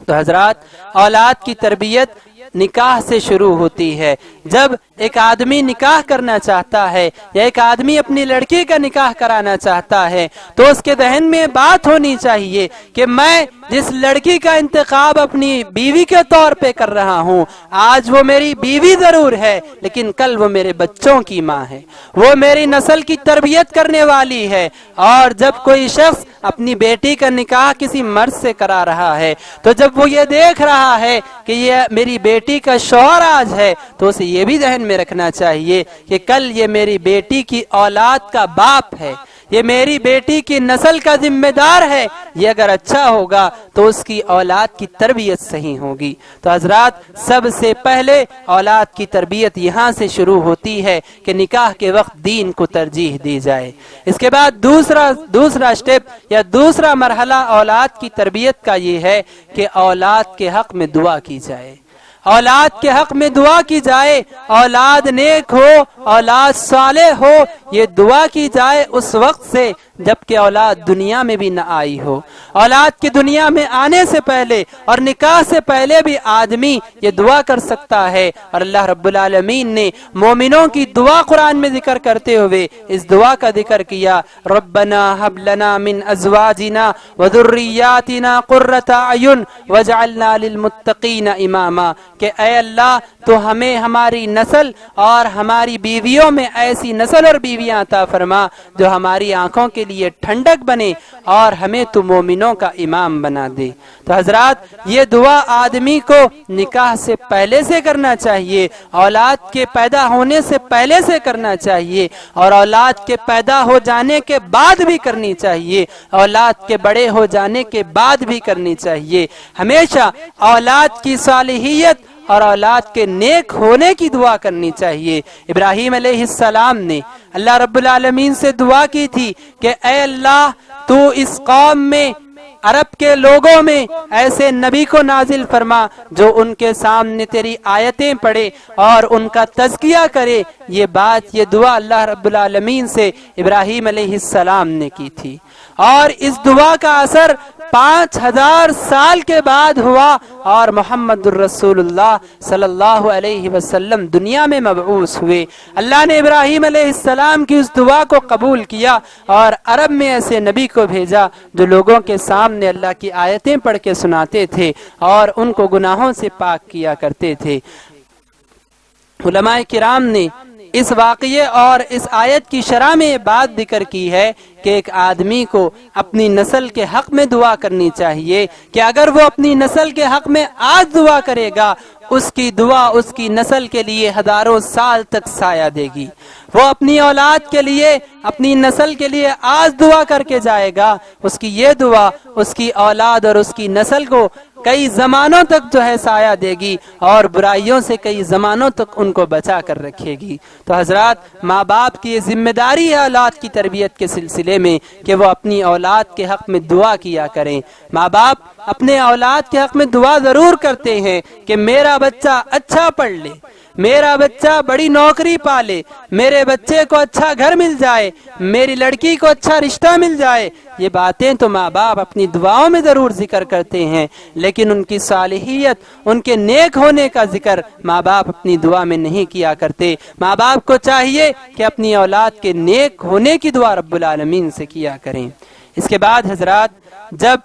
تو حضرات اولاد کی تربیت نکاح سے شروع ہوتی ہے۔ جب ایک آدمی نکاح کرنا چاہتا ہے یا ایک آدمی اپنی لڑکی کا نکاح کرانا چاہتا ہے تو اس کے ذہن میں بات ہونی چاہیے کہ میں جس لڑکی کا انتخاب اپنی بیوی کے طور پہ کر رہا ہوں، آج وہ میری بیوی ضرور ہے لیکن کل وہ میرے بچوں کی ماں ہے، وہ میری نسل کی تربیت کرنے والی ہے۔ اور جب کوئی شخص اپنی بیٹی کا نکاح کسی مرد سے کرا رہا ہے تو جب وہ یہ دیکھ رہا ہے کہ یہ میری بیٹی کا شوہر آج ہے تو اسے یہ بھی ذہن میں رکھنا چاہیے کہ کل یہ میری بیٹی کی اولاد کا باپ ہے، یہ میری بیٹی کی نسل کا ذمہ دار ہے، یہ اگر اچھا ہوگا تو اس کی اولاد کی تربیت صحیح ہوگی۔ تو حضرات سب سے پہلے اولاد کی تربیت یہاں سے شروع ہوتی ہے کہ نکاح کے وقت دین کو ترجیح دی جائے۔ اس کے بعد دوسرا سٹیپ یا دوسرا مرحلہ اولاد کی تربیت کا یہ ہے کہ اولاد کے حق میں دعا کی جائے، اولاد کے حق میں دعا کی جائے، اولاد نیک ہو، اولاد صالح ہو، یہ دعا کی جائے اس وقت سے جبکہ اولاد دنیا میں بھی نہ آئی ہو۔ اولاد کی دنیا میں آنے سے پہلے اور نکاح سے پہلے بھی آدمی یہ دعا کر سکتا ہے، اور اللہ رب العالمین نے مومنوں کی دعا قرآن میں ذکر کرتے ہوئے اس دعا کا ذکر کیا، ربنا ہب لنا من ازواجنا وذریاتنا قرۃ اعین واجعلنا للمتقین اماما، کہ اے اللہ تو ہمیں ہماری نسل اور ہماری بیویوں میں ایسی نسل اور بیویاں عطا فرما جو ہماری آنکھوں کے لیے ٹھنڈک بنے اور ہمیں تو مومنوں کا امام بنا دے۔ تو حضرات یہ دعا آدمی کو نکاح سے پہلے سے کرنا چاہیے، اولاد کے پیدا ہونے سے پہلے سے کرنا چاہیے، اور اولاد کے پیدا ہو جانے کے بعد بھی کرنی چاہیے، اولاد کے بڑے ہو جانے کے بعد بھی کرنی چاہیے۔ ہمیشہ اولاد کی صالحیت اور اولاد کے نیک ہونے کی دعا کرنی چاہیے۔ ابراہیم علیہ السلام نے اللہ رب العالمین سے دعا کی تھی کہ اے اللہ تو اس قوم میں، عرب کے لوگوں میں ایسے نبی کو نازل فرما جو ان کے سامنے تیری آیتیں پڑھے اور ان کا تزکیہ کرے۔ یہ دعا اللہ رب العالمین سے ابراہیم علیہ السلام نے کی تھی، اور اس دعا کا اثر 5000 سال کے بعد ہوا اور محمد الرسول اللہ صلی اللہ علیہ وسلم دنیا میں مبعوث ہوئے۔ اللہ نے ابراہیم علیہ السلام کی اس دعا کو قبول کیا اور عرب میں ایسے نبی کو بھیجا جو لوگوں کے سامنے اللہ کی آیتیں پڑھ کے سناتے تھے اور ان کو گناہوں سے پاک کیا کرتے تھے۔ علماء کرام نے اس واقعے اور اس آیت کی شرح میں یہ بات ذکر کی ہے کہ ایک آدمی کو اپنی نسل کے حق میں دعا کرنی چاہیے کہ اگر وہ اپنی نسل کے حق میں آج دعا کرے گا، اس کی دعا اس کی نسل کے لیے ہزاروں سال تک سایہ دے گی۔ وہ اپنی اولاد کے لیے، اپنی نسل کے لیے آج دعا کر کے جائے گا، اس کی یہ دعا اس کی اولاد اور اس کی نسل کو کئی زمانوں تک جو ہے سایہ دے گی اور برائیوں سے کئی زمانوں تک ان کو بچا کر رکھے گی۔ تو حضرات، ماں باپ کی یہ ذمہ داری ہے اولاد کی تربیت کے سلسلے میں کہ وہ اپنی اولاد کے حق میں دعا کیا کریں۔ ماں باپ اپنے اولاد کے حق میں دعا ضرور کرتے ہیں کہ میرا بچہ اچھا پڑھ لے، میرا بچہ بڑی نوکری پالے، میرے بچے کو اچھا گھر مل جائے، میری لڑکی کو اچھا رشتہ مل جائے۔ یہ باتیں تو ماں باپ اپنی دعاؤں میں ضرور ذکر کرتے ہیں، لیکن ان کی صالحیت، ان کے نیک ہونے کا ذکر ماں باپ اپنی دعا میں نہیں کیا کرتے۔ ماں باپ کو چاہیے کہ اپنی اولاد کے نیک ہونے کی دعا رب العالمین سے کیا کریں۔ اس کے بعد حضرات، جب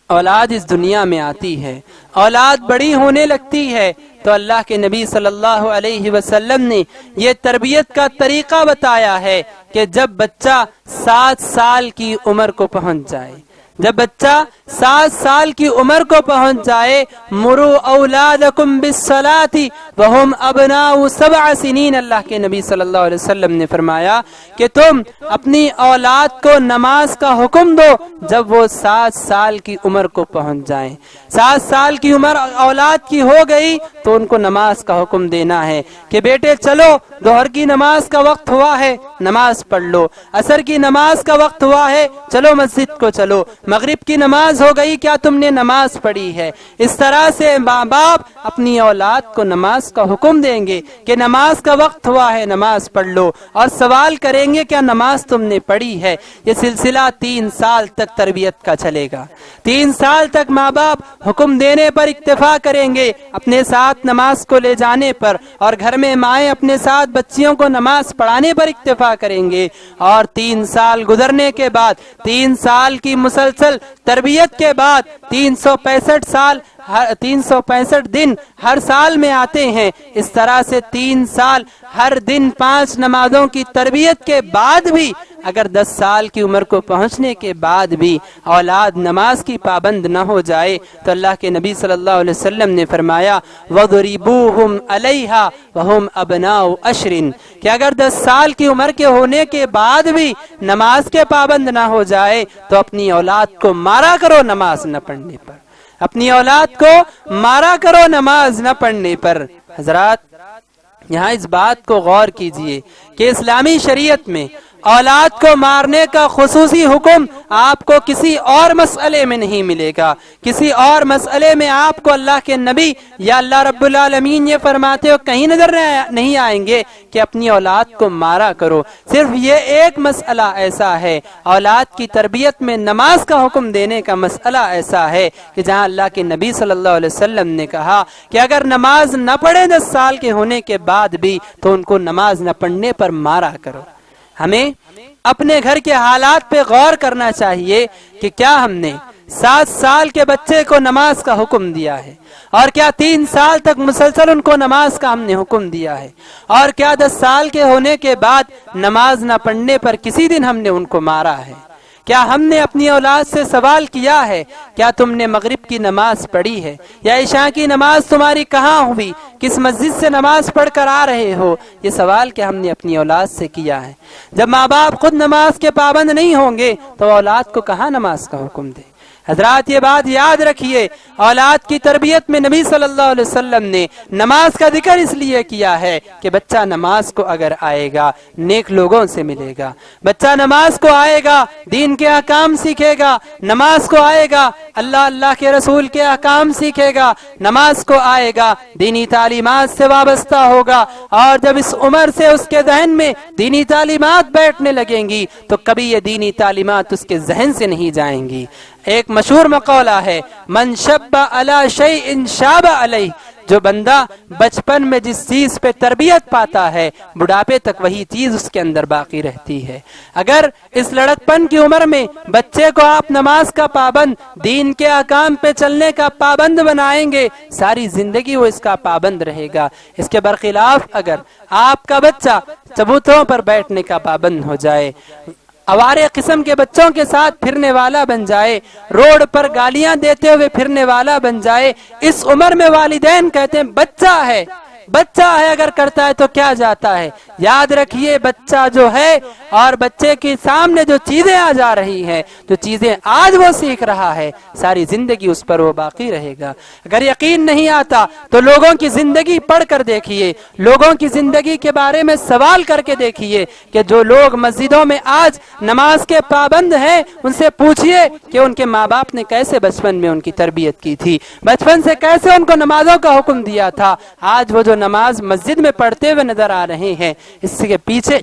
اولاد اس دنیا میں آتی ہے، اولاد بڑی ہونے لگتی ہے، تو اللہ کے نبی صلی اللہ علیہ وسلم نے یہ تربیت کا طریقہ بتایا ہے کہ جب بچہ 7 سال کی عمر کو پہنچ جائے، جب بچہ 7 سال کی عمر کو پہنچ جائے، مرو اولادکم بالصلاۃ وہم ابناء 7 سنین، اللہ کے نبی صلی اللہ علیہ وسلم نے فرمایا کہ تم اپنی اولاد کو نماز کا حکم دو جب وہ 7 سال کی عمر کو پہنچ جائیں۔ 7 سال کی عمر اولاد کی ہو گئی تو ان کو نماز کا حکم دینا ہے کہ بیٹے چلو، ظہر کی نماز کا وقت ہوا ہے، نماز پڑھ لو، عصر کی نماز کا وقت ہوا ہے، چلو مسجد کو چلو، مغرب کی نماز ہو گئی، کیا تم نے نماز پڑھی ہے؟ اس طرح سے ماں باپ اپنی اولاد کو نماز کا حکم دیں گے کہ نماز کا وقت ہوا ہے، نماز پڑھ لو، اور سوال کریں گے کیا نماز تم نے پڑھی ہے؟ یہ سلسلہ 3 سال تک تربیت کا چلے گا۔ 3 سال تک ماں باپ حکم دینے پر اکتفا کریں گے، اپنے ساتھ نماز کو لے جانے پر، اور گھر میں مائیں اپنے ساتھ بچیوں کو نماز پڑھانے پر اکتفا کریں گے، اور 3 سال گزرنے کے بعد، 3 سال کی مسلسل تربیت کے بعد، 365 دن ہر سال میں آتے ہیں، اس طرح سے 3 سال ہر دن 5 نمازوں کی تربیت کے بعد بھی اگر 10 سال کی عمر کو پہنچنے کے بعد بھی اولاد نماز کی پابند نہ ہو جائے تو اللہ کے نبی صلی اللہ علیہ وسلم نے فرمایا وَضْرِبُوهُمْ عَلَيْهَا وَهُمْ أَبْنَاءُ عَشْرٍ، کہ اگر 10 سال کی عمر کے ہونے کے بعد بھی نماز کے پابند نہ ہو جائے تو اپنی اولاد کو مارا کرو نماز نہ پڑھنے پر، اپنی اولاد کو مارا کرو نماز نہ پڑھنے پر۔ حضرات، یہاں اس بات کو غور کیجئے کہ اسلامی شریعت میں اولاد کو مارنے کا خصوصی حکم آپ کو کسی اور مسئلے میں نہیں ملے گا۔ کسی اور مسئلے میں آپ کو اللہ کے نبی یا اللہ رب العالمین یہ فرماتے ہو کہیں نظر نہیں آئیں گے کہ اپنی اولاد کو مارا کرو۔ صرف یہ ایک مسئلہ ایسا ہے، اولاد کی تربیت میں نماز کا حکم دینے کا مسئلہ ایسا ہے کہ جہاں اللہ کے نبی صلی اللہ علیہ وسلم نے کہا کہ اگر نماز نہ پڑھے 10 سال کے ہونے کے بعد بھی تو ان کو نماز نہ پڑھنے پر مارا کرو۔ ہمیں اپنے گھر کے حالات پہ غور کرنا چاہیے کہ کیا ہم نے 7 سال کے بچے کو نماز کا حکم دیا ہے، اور کیا 3 سال تک مسلسل ان کو نماز کا ہم نے حکم دیا ہے، اور کیا 10 سال کے ہونے کے بعد نماز نہ پڑھنے پر کسی دن ہم نے ان کو مارا ہے؟ کیا ہم نے اپنی اولاد سے سوال کیا ہے کیا تم نے مغرب کی نماز پڑھی ہے، یا عشاء کی نماز تمہاری کہاں ہوئی، کس مسجد سے نماز پڑھ کر آ رہے ہو؟ یہ سوال کیا ہم نے اپنی اولاد سے کیا ہے؟ جب ماں باپ خود نماز کے پابند نہیں ہوں گے تو اولاد کو کہاں نماز کا حکم دے؟ حضرات، یہ بات یاد رکھیے، اولاد کی تربیت میں نبی صلی اللہ علیہ وسلم نے نماز کا ذکر اس لیے کیا ہے کہ بچہ نماز کو اگر آئے گا نیک لوگوں سے ملے گا، بچہ نماز کو آئے گا دین کے احکام سیکھے گا، نماز کو آئے گا اللہ کے رسول کے احکام سیکھے گا، نماز کو آئے گا دینی تعلیمات سے وابستہ ہوگا، اور جب اس عمر سے اس کے ذہن میں دینی تعلیمات بیٹھنے لگیں گی تو کبھی یہ دینی تعلیمات اس کے ذہن سے نہیں جائیں گی۔ ایک مشہور مقولہ ہے، من شب علی شیء شاب علیہ، جو بندہ بچپن میں جس چیز پہ تربیت پاتا ہے بڑھاپے تک وہی چیز اس کے اندر باقی رہتی ہے۔ اگر اس لڑکپن کی عمر میں بچے کو آپ نماز کا پابند، دین کے احکام پہ چلنے کا پابند بنائیں گے، ساری زندگی وہ اس کا پابند رہے گا۔ اس کے برخلاف اگر آپ کا بچہ چبوتروں پر بیٹھنے کا پابند ہو جائے، آوارے قسم کے بچوں کے ساتھ پھرنے والا بن جائے، روڈ پر گالیاں دیتے ہوئے پھرنے والا بن جائے، اس عمر میں والدین کہتے ہیں بچہ ہے، بچہ ہے، اگر کرتا ہے تو کیا جاتا ہے۔ یاد رکھیے بچہ جو ہے اور بچے کے سامنے جو چیزیں آ جا رہی ہیں، جو چیزیں آج وہ سیکھ رہا ہے، ساری زندگی اس پر وہ باقی رہے گا۔ اگر یقین نہیں آتا تو لوگوں کی زندگی پڑھ کر دیکھیے، لوگوں کی زندگی کے بارے میں سوال کر کے دیکھیے کہ جو لوگ مسجدوں میں آج نماز کے پابند ہیں، ان سے پوچھئے کہ ان کے ماں باپ نے کیسے بچپن میں ان کی تربیت کی تھی، بچپن سے کیسے ان کو نمازوں کا حکم دیا تھا۔ آج وہ جو نماز مسجد میں پڑھتے ہوئے نظر آ رہے ہیں، اس کے پیچھے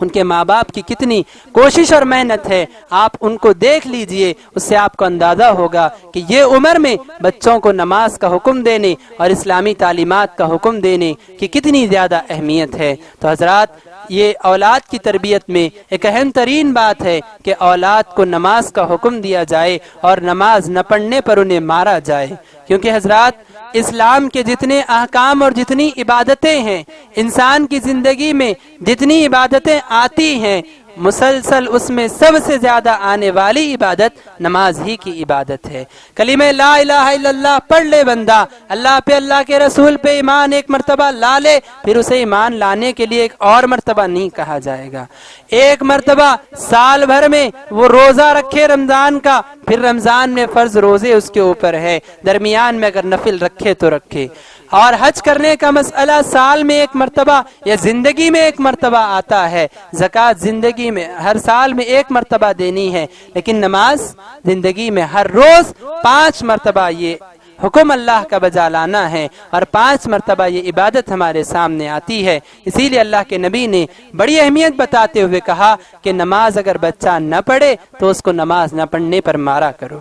ان کے ماں باپ کی کتنی کوشش اور محنت ہے، آپ ان کو دیکھ لیجئے، اس سے آپ کو اندازہ ہوگا کہ یہ عمر میں بچوں کو نماز کا حکم دینے اور اسلامی تعلیمات کا حکم دینے کی کتنی زیادہ اہمیت ہے۔ تو حضرات، یہ اولاد کی تربیت میں ایک اہم ترین بات ہے کہ اولاد کو نماز کا حکم دیا جائے اور نماز نہ پڑھنے پر انہیں مارا جائے، کیونکہ حضرات اسلام کے جتنے احکام اور جتنی عبادتیں ہیں، انسان کی زندگی میں جتنی عبادتیں آتی ہیں، مسلسل اس میں سب سے زیادہ آنے والی عبادت نماز ہی کی عبادت ہے۔ کلمہ لا الہ الا اللہ پڑھ لے بندہ، اللہ پہ، اللہ کے رسول پہ ایمان ایک مرتبہ لا لے، پھر اسے ایمان لانے کے لیے ایک اور مرتبہ نہیں کہا جائے گا۔ ایک مرتبہ سال بھر میں وہ روزہ رکھے رمضان کا، پھر رمضان میں فرض روزے اس کے اوپر ہے، درمیان میں اگر نفل رکھے تو رکھے۔ اور حج کرنے کا مسئلہ سال میں ایک مرتبہ یا زندگی میں ایک مرتبہ آتا ہے، زکوٰۃ زندگی میں ہر سال میں ایک مرتبہ دینی ہے، لیکن نماز زندگی میں ہر روز 5 مرتبہ یہ حکم اللہ کا بجا لانا ہے، اور 5 مرتبہ یہ عبادت ہمارے سامنے آتی ہے۔ اسی لیے اللہ کے نبی نے بڑی اہمیت بتاتے ہوئے کہا کہ نماز اگر بچہ نہ پڑھے تو اس کو نماز نہ پڑھنے پر مارا کرو۔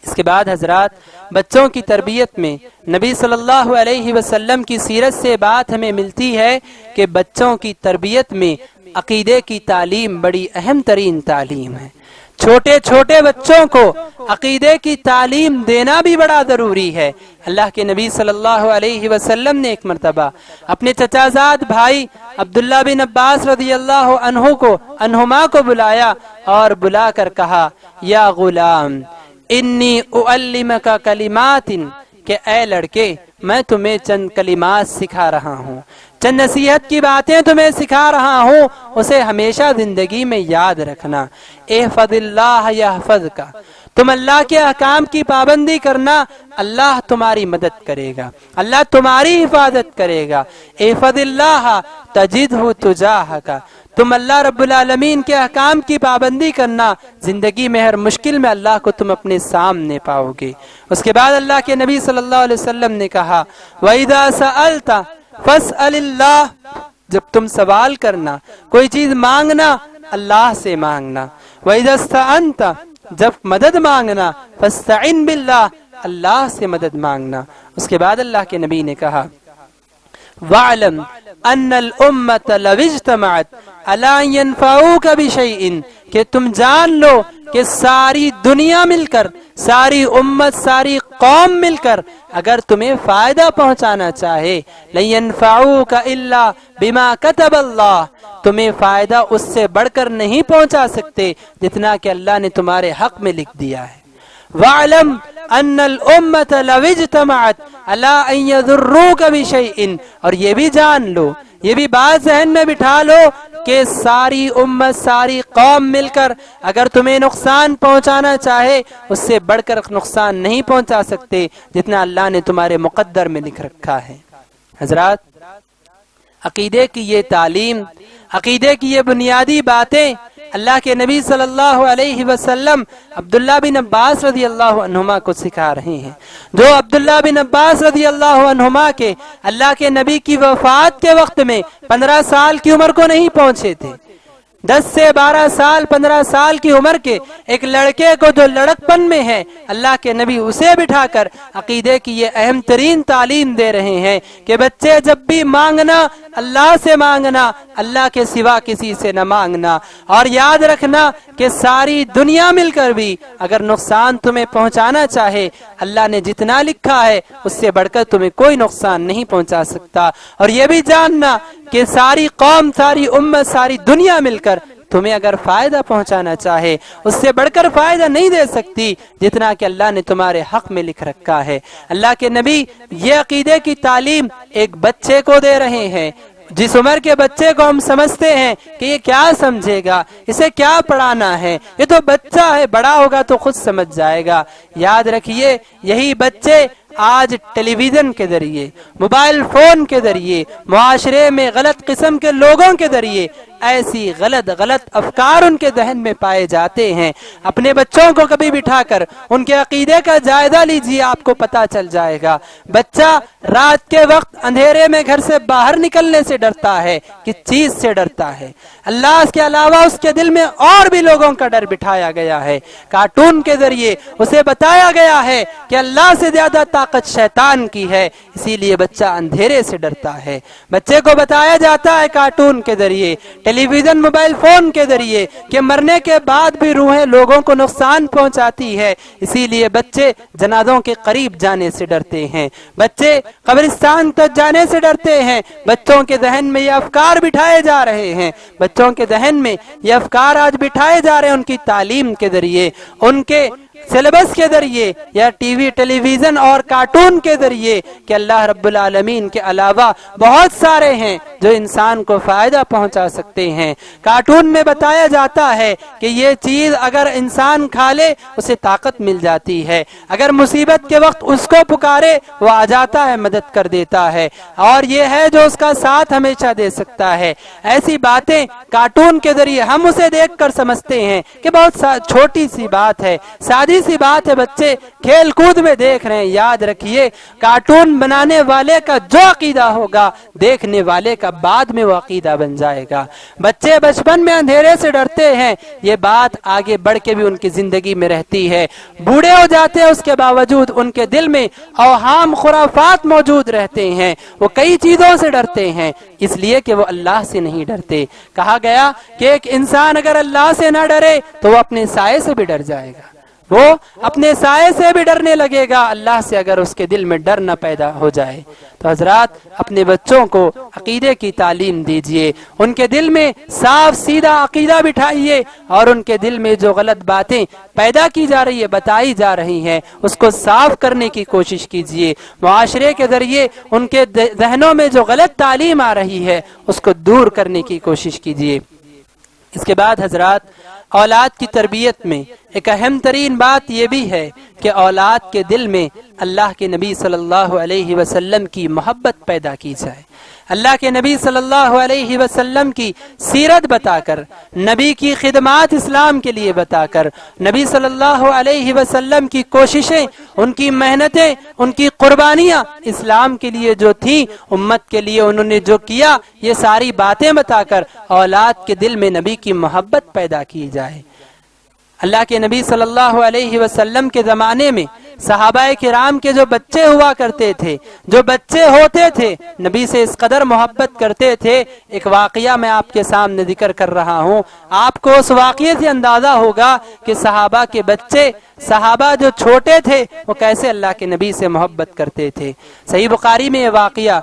اس کے بعد حضرات، بچوں کی تربیت میں نبی صلی اللہ علیہ وسلم کی سیرت سے بات ہمیں ملتی ہے کہ بچوں کی تربیت میں عقیدے کی تعلیم بڑی اہم ترین تعلیم ہے۔ چھوٹے چھوٹے بچوں کو عقیدے کی تعلیم دینا بھی بڑا ضروری ہے۔ اللہ کے نبی صلی اللہ علیہ وسلم نے ایک مرتبہ اپنے چچا زاد بھائی عبداللہ بن عباس رضی اللہ عنہما کو بلایا اور بلا کر کہا، یا غلام انی اعلمک کلمات، کہ اے لڑکے میں تمہیں چند کلمات سکھا رہا ہوں، چند نصیحت کی باتیں تمہیں سکھا رہا ہوں، اسے ہمیشہ زندگی میں یاد رکھنا۔ احفظ اللہ یحفظک، تم اللہ کے احکام کی پابندی کرنا، اللہ تمہاری مدد کرے گا، اللہ تمہاری حفاظت کرے گا۔ احفظ اللہ تجدہ تجاہک، تم اللہ رب العالمین کے احکام کی پابندی کرنا، زندگی میں ہر مشکل میں اللہ کو تم اپنے سامنے پاؤ گے۔ اس کے بعد اللہ کے نبی صلی اللہ علیہ وسلم نے کہا، وَإِذَا سَأَلْتَ فَاسْأَلِ اللَّهِ، جب تم سوال کرنا، کوئی چیز مانگنا، اللہ سے مانگنا۔ وَإِذَا اسْتَعَنْتَ، جب مدد مانگنا، فَاسْتَعِنْ بِاللَّهِ، اللہ سے مدد مانگنا۔ اس کے بعد اللہ کے نبی نے کہا، وَاعْلَمْ أَنَّ الْأُمَّةَ لَوِ اجْتَمَعَتْ عَلَىٰ أَن يَنفَعُوكَ بِشَيْءٍ، کہ تم جان لو کہ ساری دنیا مل کر، ساری امت، ساری قوم مل کر اگر تمہیں فائدہ پہنچانا چاہے، لَن يَنفَعُوكَ إِلَّا بِمَا كَتَبَ اللَّهُ، تمہیں فائدہ اس سے بڑھ کر نہیں پہنچا سکتے جتنا کہ اللہ نے تمہارے حق میں لکھ دیا ہے۔ وَاعْلَمْ أَنَّ الْأُمَّةَ لَوِ اجْتَمَعَتْ عَلَىٰ أَن يَضُرُّوكَ بِشَيْءٍ، اور یہ بھی جان لو، یہ بھی بات ذہن میں بٹھا لو کہ ساری امت، ساری قوم مل کر اگر تمہیں نقصان پہنچانا چاہے، اس سے بڑھ کر نقصان نہیں پہنچا سکتے جتنا اللہ نے تمہارے مقدر میں لکھ رکھا ہے۔ حضرات، عقیدے کی یہ تعلیم، عقیدے کی یہ بنیادی باتیں اللہ کے نبی صلی اللہ علیہ وسلم عبداللہ بن عباس رضی اللہ عنہما کو سکھا رہے ہیں، جو عبداللہ بن عباس رضی اللہ عنہما کے اللہ کے نبی کی وفات کے وقت میں 15 سال کی عمر کو نہیں پہنچے تھے، 10 سے 12 سال 15 سال کی عمر کے ایک لڑکے کو جو لڑکپن میں ہے، اللہ کے نبی اسے بٹھا کر عقیدے کی یہ اہم ترین تعلیم دے رہے ہیں کہ بچے جب بھی مانگنا اللہ سے مانگنا، اللہ کے سوا کسی سے نہ مانگنا، اور یاد رکھنا کہ ساری دنیا مل کر بھی اگر نقصان تمہیں پہنچانا چاہے، اللہ نے جتنا لکھا ہے اس سے بڑھ کر تمہیں کوئی نقصان نہیں پہنچا سکتا۔ اور یہ بھی جاننا کہ ساری قوم، ساری امت، ساری دنیا مل کر تمہیں اگر فائدہ پہنچانا چاہے اس سے بڑھ کر فائدہ نہیں دے سکتی جتنا کہ اللہ نے تمہارے حق میں لکھ رکھا ہے۔ اللہ کے نبی یہ عقیدے کی تعلیم ایک بچے کو دے رہے ہیں۔ جس عمر کے بچے کو ہم سمجھتے ہیں کہ یہ کیا سمجھے گا، اسے کیا پڑھانا ہے، یہ تو بچہ ہے، بڑا ہوگا تو خود سمجھ جائے گا، یاد رکھیے یہی بچے آج ٹیلی ویژن کے ذریعے، موبائل فون کے ذریعے، معاشرے میں غلط قسم کے لوگوں کے ذریعے ایسی غلط افکار ان کے ذہن میں پائے جاتے ہیں۔ اپنے بچوں کو کبھی بٹھا کر ان کے عقیدے کا جائزہ لیجیے، آپ کو پتا چل جائے گا۔ بچہ رات کے وقت اندھیرے میں گھر سے باہر نکلنے سے ڈرتا ہے، کس چیز سے ڈرتا ہے؟ اللہ کے علاوہ اس کے دل میں اور بھی لوگوں کا ڈر بٹھایا گیا ہے۔ کارٹون کے ذریعے اسے بتایا گیا ہے کہ اللہ سے زیادہ طاقت شیطان کی ہے، اسی لیے بچہ اندھیرے سے ڈرتا ہے۔ بچے کو بتایا جاتا ہے کارٹون کے ذریعے، ٹیلی ویژن، موبائل فون کے ذریعے کہ مرنے کے بعد بھی روحیں لوگوں کو نقصان پہنچاتی ہے، اسی لیے بچے جنازوں کے قریب جانے سے ڈرتے ہیں، بچے قبرستان تک جانے سے ڈرتے ہیں۔ بچوں کے ذہن میں یہ افکار بٹھائے جا رہے ہیں، بچوں کے ذہن میں یہ افکار آج بٹھائے جا رہے ہیں ان کی تعلیم کے ذریعے، ان کے سلیبس کے ذریعے، یا ٹی وی، ٹیلی ویژن اور کارٹون کے ذریعے کہ اللہ رب العالمین کے علاوہ بہت سارے ہیں جو انسان کو فائدہ پہنچا سکتے ہیں۔ کارٹون میں بتایا جاتا ہے کہ یہ چیز اگر انسان کھا لے اسے طاقت مل جاتی ہے، اگر مصیبت کے وقت اس کو پکارے وہ آ جاتا ہے، مدد کر دیتا ہے، اور یہ ہے جو اس کا ساتھ ہمیشہ دے سکتا ہے۔ ایسی باتیں کارٹون کے ذریعے ہم اسے دیکھ کر سمجھتے ہیں کہ بہت چھوٹی سی بات ہے، سادی سی بات ہے، بچے کھیل کود میں دیکھ رہے ہیں۔ یاد رکھیے کارٹون بنانے والے کا جو عقیدہ ہوگا دیکھنے والے کا بعد میں وہ عقیدہ بن جائے گا۔ بچے بچپن میں اندھیرے سے ڈرتے ہیں، یہ بات آگے بڑھ کے بھی ان کی زندگی میں رہتی ہے، بوڑھے ہو جاتے ہیں اس کے باوجود ان کے دل میں اوہام، خرافات موجود رہتے ہیں، وہ کئی چیزوں سے ڈرتے ہیں اس لیے کہ وہ اللہ سے نہیں ڈرتے۔ کہا گیا کہ ایک انسان اگر اللہ سے نہ ڈرے تو وہ اپنے سائے سے بھی ڈر جائے گا، وہ اپنے سائے سے بھی ڈرنے لگے گا اللہ سے اگر اس کے دل میں ڈر نہ پیدا ہو جائے۔ تو حضرات اپنے بچوں کو عقیدے کی تعلیم دیجئے، ان کے دل میں صاف سیدھا عقیدہ بٹھائیے، اور ان کے دل میں جو غلط باتیں پیدا کی جا رہی ہے، بتائی جا رہی ہیں، اس کو صاف کرنے کی کوشش کیجئے۔ معاشرے کے ذریعے ان کے ذہنوں میں جو غلط تعلیم آ رہی ہے اس کو دور کرنے کی کوشش کیجئے۔ اس کے بعد حضرات اولاد کی تربیت میں ایک اہم ترین بات یہ بھی ہے کہ اولاد کے دل میں اللہ کے نبی صلی اللہ علیہ وسلم کی محبت پیدا کی جائے۔ اللہ کے نبی صلی اللہ علیہ وسلم کی سیرت بتا کر، نبی کی خدمات اسلام کے لیے بتا کر، نبی صلی اللہ علیہ وسلم کی کوششیں، ان کی محنتیں، ان کی قربانیاں اسلام کے لیے جو تھیں، امت کے لیے انہوں نے جو کیا، یہ ساری باتیں بتا کر اولاد کے دل میں نبی کی محبت پیدا کی جائے۔ اللہ کے نبی صلی اللہ علیہ وسلم کے زمانے میں صحابہ کرام کے جو بچے ہوا کرتے تھے، جو بچے ہوتے تھے، نبی سے اس قدر محبت کرتے تھے۔ ایک واقعہ میں آپ کے سامنے ذکر کر رہا ہوں، آپ کو اس واقعے سے اندازہ ہوگا کہ صحابہ کے بچے، صحابہ جو چھوٹے تھے، وہ کیسے اللہ کے نبی سے محبت کرتے تھے۔ صحیح بخاری میں یہ واقعہ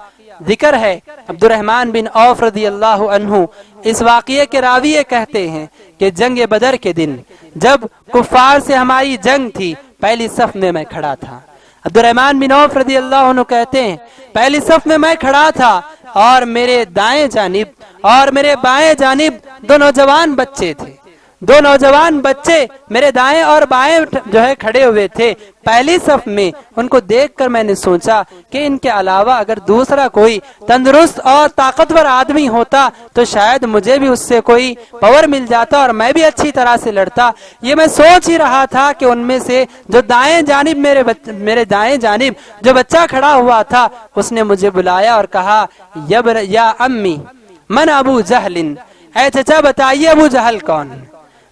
ذکر ہے، عبد الرحمن بن عوف رضی اللہ عنہ اس واقعے کے راوی کہتے ہیں کہ جنگ بدر کے دن جب کفار سے ہماری جنگ تھی، پہلی صف میں میں کھڑا تھا۔ عبد الرحمن بن عوف رضی اللہ عنہ کہتے ہیں پہلی صف میں کھڑا تھا، اور میرے دائیں جانب اور میرے بائیں جانب دو نوجوان بچے تھے، دو نوجوان بچے میرے دائیں اور بائیں جو ہے کھڑے ہوئے تھے پہلی صف میں۔ ان کو دیکھ کر میں نے سوچا کہ ان کے علاوہ اگر دوسرا کوئی تندرست اور طاقتور آدمی ہوتا تو شاید مجھے بھی اس سے کوئی پاور مل جاتا اور میں بھی اچھی طرح سے لڑتا۔ یہ میں سوچ ہی رہا تھا کہ ان میں سے جو دائیں جانب میرے دائیں جانب جو بچہ کھڑا ہوا تھا، اس نے مجھے بلایا اور کہا یا امی من ابو جہل، اے چچا بتائیے ابو جہل کون ہے؟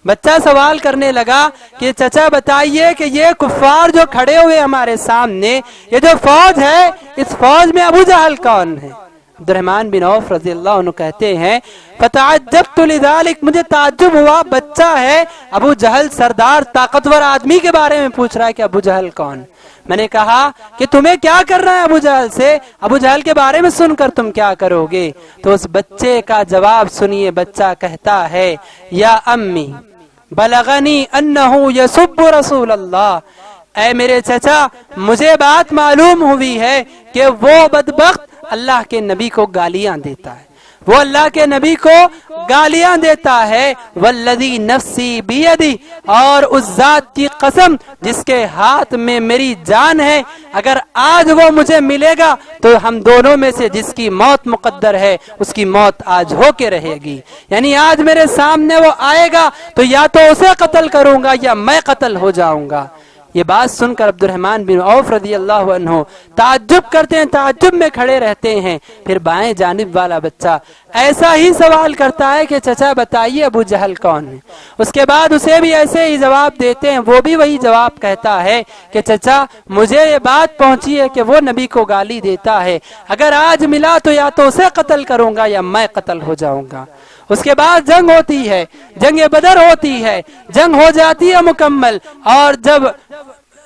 بچہ سوال کرنے لگا کہ چچا بتائیے کہ یہ کفار جو کھڑے ہوئے ہمارے سامنے، یہ جو فوج ہے، اس فوج میں ابو جہل کون ہے؟ عبد الرحمن بن عوف رضی اللہ عنہ کہتے ہیں فتعجبت لذلك، مجھے تعجب ہوا، بچہ ہے، ابو جہل سردار طاقتور آدمی کے بارے میں پوچھ رہا ہے کہ ابو جہل کون؟ میں نے کہا کہ تمہیں کیا کرنا ہے ابو جہل سے؟ ابو جہل کے بارے میں سن کر تم کیا کرو گے؟ تو اس بچے کا جواب سنیے، بچہ کہتا ہے یا امی بلغنی انہو یسب رسول اللہ، اے میرے چچا مجھے بات معلوم ہوئی ہے کہ وہ بدبخت اللہ کے نبی کو گالیاں دیتا ہے، وہ اللہ کے نبی کو گالیاں دیتا ہے، والذی نفسی بیدی، اور اس ذات کی قسم جس کے ہاتھ میں میری جان ہے، اگر آج وہ مجھے ملے گا تو ہم دونوں میں سے جس کی موت مقدر ہے اس کی موت آج ہو کے رہے گی، یعنی آج میرے سامنے وہ آئے گا تو یا تو اسے قتل کروں گا یا میں قتل ہو جاؤں گا۔ یہ بات سن کر عبد الرحمن بن عوف رضی اللہ عنہ تعجب کرتے ہیں، تعجب میں کھڑے رہتے ہیں۔ پھر بائیں جانب والا بچہ ایسا ہی سوال کرتا ہے کہ چچا بتائیے ابو جہل کون ہے؟ اس کے بعد اسے بھی ایسے ہی جواب دیتے ہیں، وہ بھی وہی جواب کہتا ہے کہ چچا مجھے یہ بات پہنچی ہے کہ وہ نبی کو گالی دیتا ہے، اگر آج ملا تو یا تو اسے قتل کروں گا یا میں قتل ہو جاؤں گا۔ اس کے بعد جنگ ہوتی ہے، جنگ بدر ہوتی ہے، جنگ ہو جاتی ہے مکمل، اور جب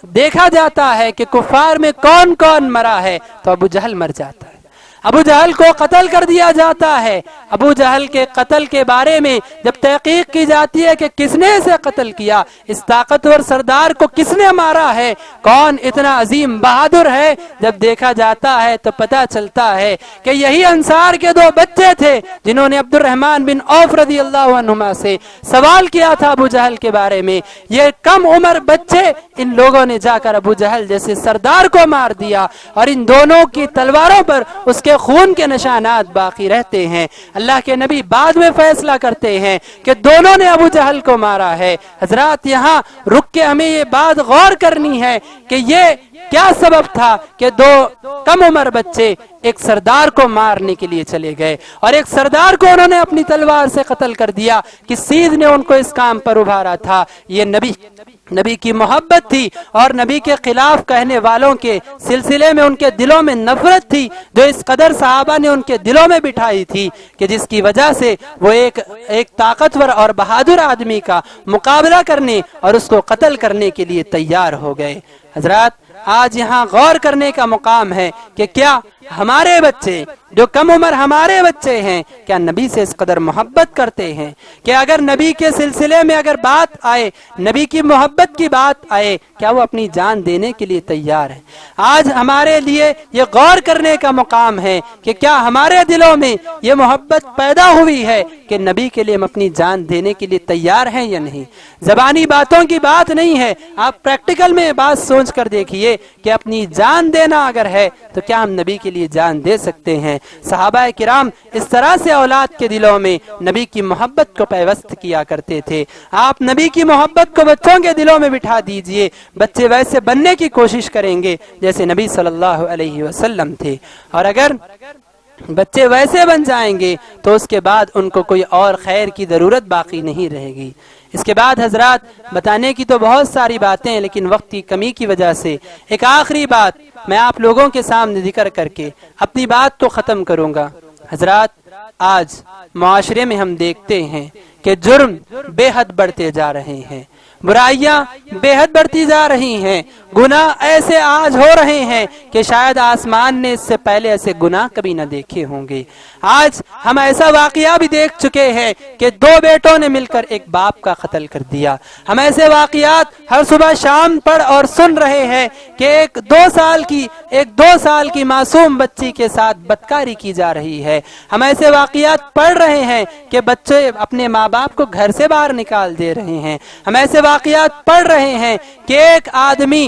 دیکھا جاتا ہے کہ کفار میں کون کون مرا ہے تو ابو جہل مر جاتا ہے، ابو جہل کو قتل کر دیا جاتا ہے۔ ابو جہل کے قتل کے بارے میں جب تحقیق کی جاتی ہے کہ کس نے اسے قتل کیا، اس طاقتور سردار کو کس نے مارا ہے، کون اتنا عظیم بہادر ہے، جب دیکھا جاتا ہے تو پتہ چلتا ہے کہ یہی انصار کے دو بچے تھے جنہوں نے عبد الرحمن بن عوف رضی اللہ عنہما سے سوال کیا تھا ابو جہل کے بارے میں۔ یہ کم عمر بچے، ان لوگوں نے جا کر ابو جہل جیسے سردار کو مار دیا، اور ان دونوں کی تلواروں پر اس کے خون کے نشانات باقی رہتے ہیں۔ اللہ کے نبی بعد میں فیصلہ کرتے ہیں کہ دونوں نے ابو جہل کو مارا ہے۔ حضرات یہاں رک کے ہمیں یہ بات غور کرنی ہے کہ یہ کیا سبب تھا کہ دو کم عمر بچے ایک سردار کو مارنے کے لیے چلے گئے، اور ایک سردار کو انہوں نے اپنی تلوار سے قتل کر دیا۔ کس چیز نے ان کو اس کام پر ابھارا تھا؟ یہ نبی کی محبت تھی، اور نبی کے خلاف کہنے والوں کے سلسلے میں ان کے دلوں میں نفرت تھی، جو اس قدر صحابہ نے ان کے دلوں میں بٹھائی تھی کہ جس کی وجہ سے وہ ایک طاقتور اور بہادر آدمی کا مقابلہ کرنے اور اس کو قتل کرنے کے لیے تیار ہو گئے۔ حضرات آج یہاں غور کرنے کا مقام ہے کہ کیا ہمارے بچے جو کم عمر ہمارے بچے ہیں کیا نبی سے اس قدر محبت کرتے ہیں کہ اگر نبی کے سلسلے میں اگر بات آئے، نبی کی محبت کی بات آئے، کیا وہ اپنی جان دینے کے لیے تیار ہے؟ آج ہمارے لیے یہ غور کرنے کا مقام ہے کہ کیا ہمارے دلوں میں یہ محبت پیدا ہوئی ہے کہ نبی کے لیے ہم اپنی جان دینے کے لیے تیار ہیں یا نہیں؟ زبانی باتوں کی بات نہیں ہے، آپ پریکٹیکل میں بات سوچ کر دیکھیے کہ اپنی جان دینا اگر ہے تو کیا ہم نبی کے لیے جان دے سکتے ہیں؟ صحابہ کرام اس طرح سے اولاد کے دلوں میں نبی کی محبت کو پیوست کیا کرتے تھے۔ آپ نبی کی محبت کو بچوں کے دلوں میں بٹھا دیجئے، بچے ویسے بننے کی کوشش کریں گے جیسے نبی صلی اللہ علیہ وسلم تھے، اور اگر بچے ویسے بن جائیں گے تو اس کے بعد ان کو کوئی اور خیر کی ضرورت باقی نہیں رہے گی۔ اس کے بعد حضرات بتانے کی تو بہت ساری باتیں ہیں، لیکن وقت کی کمی کی وجہ سے ایک آخری بات میں آپ لوگوں کے سامنے ذکر کر کے اپنی بات تو ختم کروں گا۔ حضرات آج معاشرے میں ہم دیکھتے ہیں کہ جرم بے حد بڑھتے جا رہے ہیں، برائیاں بے حد بڑھتی جا رہی ہیں، گناہ ایسے آج ہو رہے ہیں کہ شاید آسمان نے اس سے پہلے ایسے گناہ کبھی نہ دیکھے ہوں گے۔ آج ہم ایسا واقعہ بھی دیکھ چکے ہیں کہ دو بیٹوں نے مل کر ایک باپ کا قتل کر دیا۔ ہم ایسے واقعات ہر صبح شام پڑھ اور سن رہے ہیں کہ ایک دو سال کی معصوم بچی کے ساتھ بدکاری کی جا رہی ہے۔ ہم ایسے واقعات پڑھ رہے ہیں کہ بچے اپنے ماں باپ کو گھر سے باہر نکال دے رہے ہیں۔ ہم ایسے واقعات پڑھ رہے ہیں کہ ایک آدمی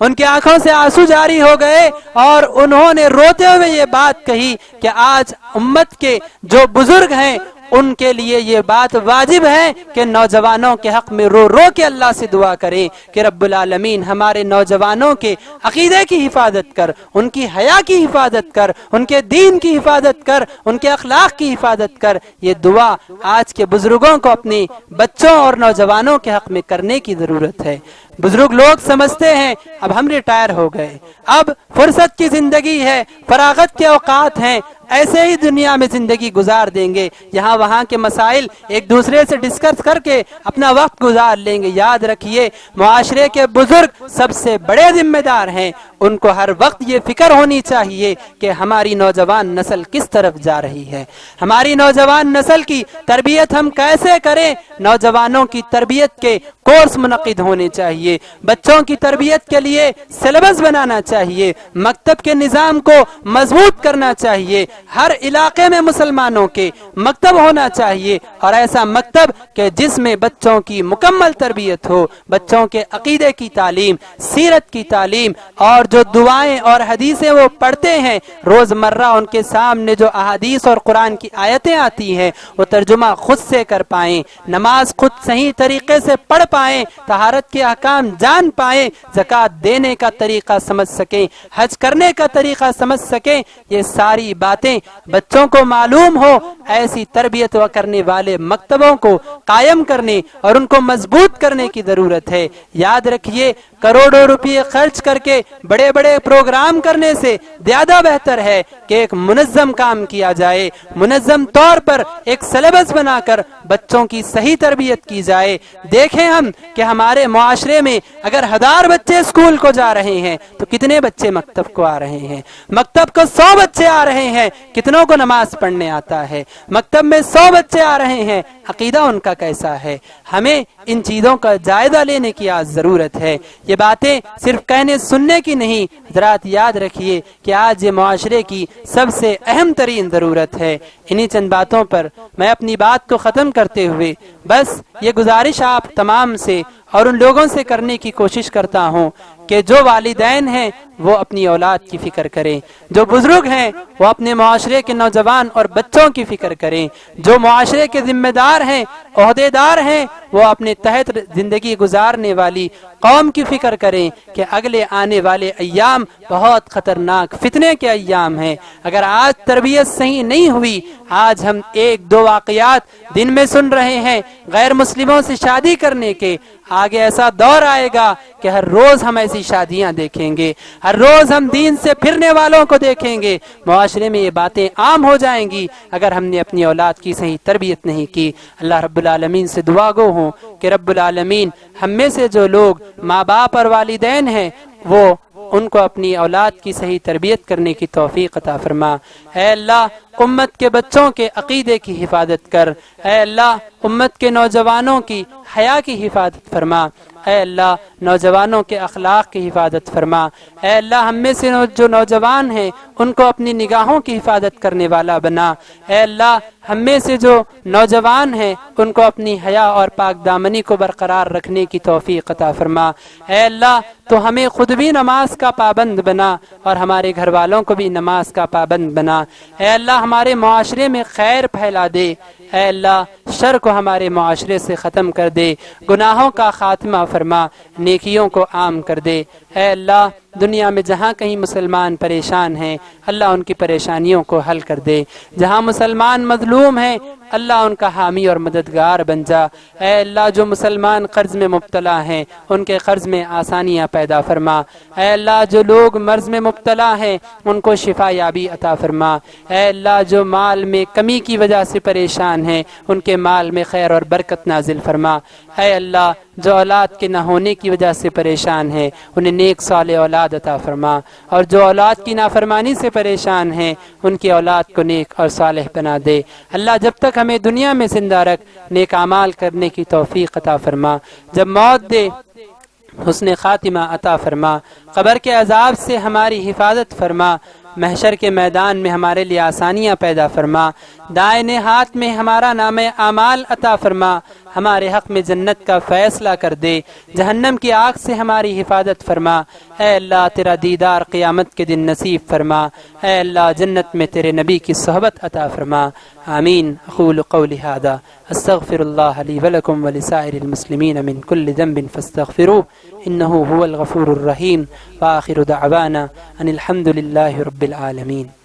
ان کی آنکھوں سے آنسو جاری ہو گئے اور انہوں نے روتے ہوئے یہ بات کہی کہ آج امت کے جو بزرگ ہیں ان کے لیے یہ بات واجب ہے کہ نوجوانوں کے حق میں رو رو کے اللہ سے دعا کریں کہ رب العالمین ہمارے نوجوانوں کے عقیدے کی حفاظت کر، ان کی حیا کی حفاظت کر، ان کے دین کی حفاظت کر، ان کے اخلاق کی حفاظت کر۔ یہ دعا آج کے بزرگوں کو اپنے بچوں اور نوجوانوں کے حق میں کرنے کی ضرورت ہے۔ بزرگ لوگ سمجھتے ہیں اب ہم ریٹائر ہو گئے، اب فرصت کی زندگی ہے، فراغت کے اوقات ہیں، ایسے ہی دنیا میں زندگی گزار دیں گے، یہاں وہاں کے مسائل ایک دوسرے سے ڈسکس کر کے اپنا وقت گزار لیں گے۔ یاد رکھیے معاشرے کے بزرگ سب سے بڑے ذمہ دار ہیں، ان کو ہر وقت یہ فکر ہونی چاہیے کہ ہماری نوجوان نسل کس طرف جا رہی ہے، ہماری نوجوان نسل کی تربیت ہم کیسے کریں۔ نوجوانوں کی تربیت کے کورس منعقد ہونے چاہیے، بچوں کی تربیت کے لیے سلیبس بنانا چاہیے، مکتب کے نظام کو مضبوط کرنا چاہیے، ہر علاقے میں مسلمانوں کے مکتب ہونا چاہیے، اور ایسا مکتب کہ جس میں بچوں کی مکمل تربیت ہو، بچوں کے عقیدے کی تعلیم، سیرت کی تعلیم، اور جو دعائیں اور حدیثیں وہ پڑھتے ہیں روزمرہ ان کے سامنے جو احادیث اور قرآن کی آیتیں آتی ہیں وہ ترجمہ خود سے کر پائیں، نماز خود صحیح طریقے سے پڑھ پائیں، طہارت کے احکام جان پائیں، زکوٰۃ دینے کا طریقہ سمجھ سکیں، حج کرنے کا طریقہ سمجھ سکیں۔ یہ ساری باتیں بچوں کو معلوم ہو، ایسی تربیت کرنے والے مکتبوں کو قائم کرنے اور ان کو مضبوط کرنے کی ضرورت ہے۔ یاد رکھیے کروڑوں روپے خرچ کر کے بڑے بڑے پروگرام کرنے سے زیادہ بہتر ہے کہ ایک منظم کام کیا جائے، منظم طور پر ایک سلیبس بنا کر بچوں کی صحیح تربیت کی جائے۔ دیکھیں ہم کہ ہمارے معاشرے میں اگر 1000 بچے اسکول کو جا رہے ہیں تو کتنے بچے مکتب کو آ رہے ہیں، مکتب کو 100 بچے آ رہے ہیں، کتنوں کو نماز پڑھنے آتا ہے، مکتب میں 100 بچے آ رہے ہیں، عقیدہ ان کا کیسا ہے۔ ہمیں ان چیزوں کا جائزہ لینے کی آج ضرورت ہے۔ یہ باتیں صرف کہنے سننے کی نہیں، حضرات یاد رکھیے کہ آج یہ معاشرے کی سب سے اہم ترین ضرورت ہے۔ انہی چند باتوں پر میں اپنی بات کو ختم کرتے ہوئے بس یہ گزارش آپ تمام سے اور ان لوگوں سے کرنے کی کوشش کرتا ہوں کہ جو والدین ہیں وہ اپنی اولاد کی فکر کریں، جو بزرگ ہیں وہ اپنے معاشرے کے نوجوان اور بچوں کی فکر کریں، جو معاشرے کے ذمہ دار ہیں، عہدے دار ہیں، وہ اپنے تحت زندگی گزارنے والی قوم کی فکر کریں کہ اگلے آنے والے ایام بہت خطرناک فتنے کے ایام ہیں۔ اگر آج تربیت صحیح نہیں ہوئی، آج ہم 1-2 واقعات دن میں سن رہے ہیں غیر مسلموں سے شادی کرنے کے، آگے ایسا دور آئے گا کہ ہر روز ہم ایسی شادیاں دیکھیں گے، ہر روز ہم دین سے پھرنے والوں کو دیکھیں گے، معاشرے میں یہ باتیں عام ہو جائیں گی اگر ہم نے اپنی اولاد کی صحیح تربیت نہیں کی۔ اللہ رب العالمین سے دعا گو ہوں کہ رب العالمین ہم میں سے جو لوگ ماں باپ اور والدین ہیں وہ ان کو اپنی اولاد کی صحیح تربیت کرنے کی توفیق عطا فرما۔ اے اللہ امت کے بچوں کے عقیدے کی حفاظت کر، اے اللہ امت کے نوجوانوں کی حیا کی حفاظت فرما، اے اللہ نوجوانوں کے اخلاق کی حفاظت فرما، اے اللہ ہم میں سے جو نوجوان ہیں ان کو اپنی نگاہوں کی حفاظت کرنے والا بنا، اے اللہ ہم میں سے جو نوجوان ہیں ان کو اپنی حیا اور پاک دامنی کو برقرار رکھنے کی توفیق عطا فرما۔ اے اللہ تو ہمیں خود بھی نماز کا پابند بنا اور ہمارے گھر والوں کو بھی نماز کا پابند بنا۔ اے اللہ ہمارے معاشرے میں خیر پھیلا دے، اے اللہ شر کو ہمارے معاشرے سے ختم کر دے، گناہوں کا خاتمہ فرما، نیکیوں کو عام کر دے۔ اے اللہ دنیا میں جہاں کہیں مسلمان پریشان ہیں اللہ ان کی پریشانیوں کو حل کر دے، جہاں مسلمان مظلوم ہیں اللہ ان کا حامی اور مددگار بن جا۔ اے اللہ جو مسلمان قرض میں مبتلا ہیں ان کے قرض میں آسانیاں پیدا فرما، اے اللہ جو لوگ مرض میں مبتلا ہیں ان کو شفا یابی عطا فرما، اے اللہ جو مال میں کمی کی وجہ سے پریشان ہیں ان کے مال میں خیر اور برکت نازل فرما، اے اللہ جو اولاد کے نہ ہونے کی وجہ سے پریشان ہیں انہیں نیک صالح اولاد عطا فرما، اور جو اولاد کی نافرمانی سے پریشان ہیں ان کی اولاد کو نیک اور صالح بنا دے۔ اللہ جب تک ہمیں دنیا میں زندہ رکھ نیک اعمال کرنے کی توفیق عطا فرما، جب موت دے حسن خاتمہ عطا فرما، قبر کے عذاب سے ہماری حفاظت فرما، محشر کے میدان میں ہمارے لیے آسانیاں پیدا فرما، دائیں ہاتھ میں ہمارا نام اعمال عطا فرما، ہمارے حق میں جنت کا فیصلہ کر دے، جہنم کی آگ سے ہماری حفاظت فرما۔ اے اللہ تیرا دیدار قیامت کے دن نصیب فرما۔ اے اللہ جنت میں تیرے نبی کی صحبت عطا فرما۔ آمین۔ اقول قولی ھذا استغفر اللہ لی ولکم ولسائر المسلمین من کل ذنب فاستغفروه انه هو الغفور الرحیم۔ وآخر دعوانا ان الحمد للہ رب العالمین۔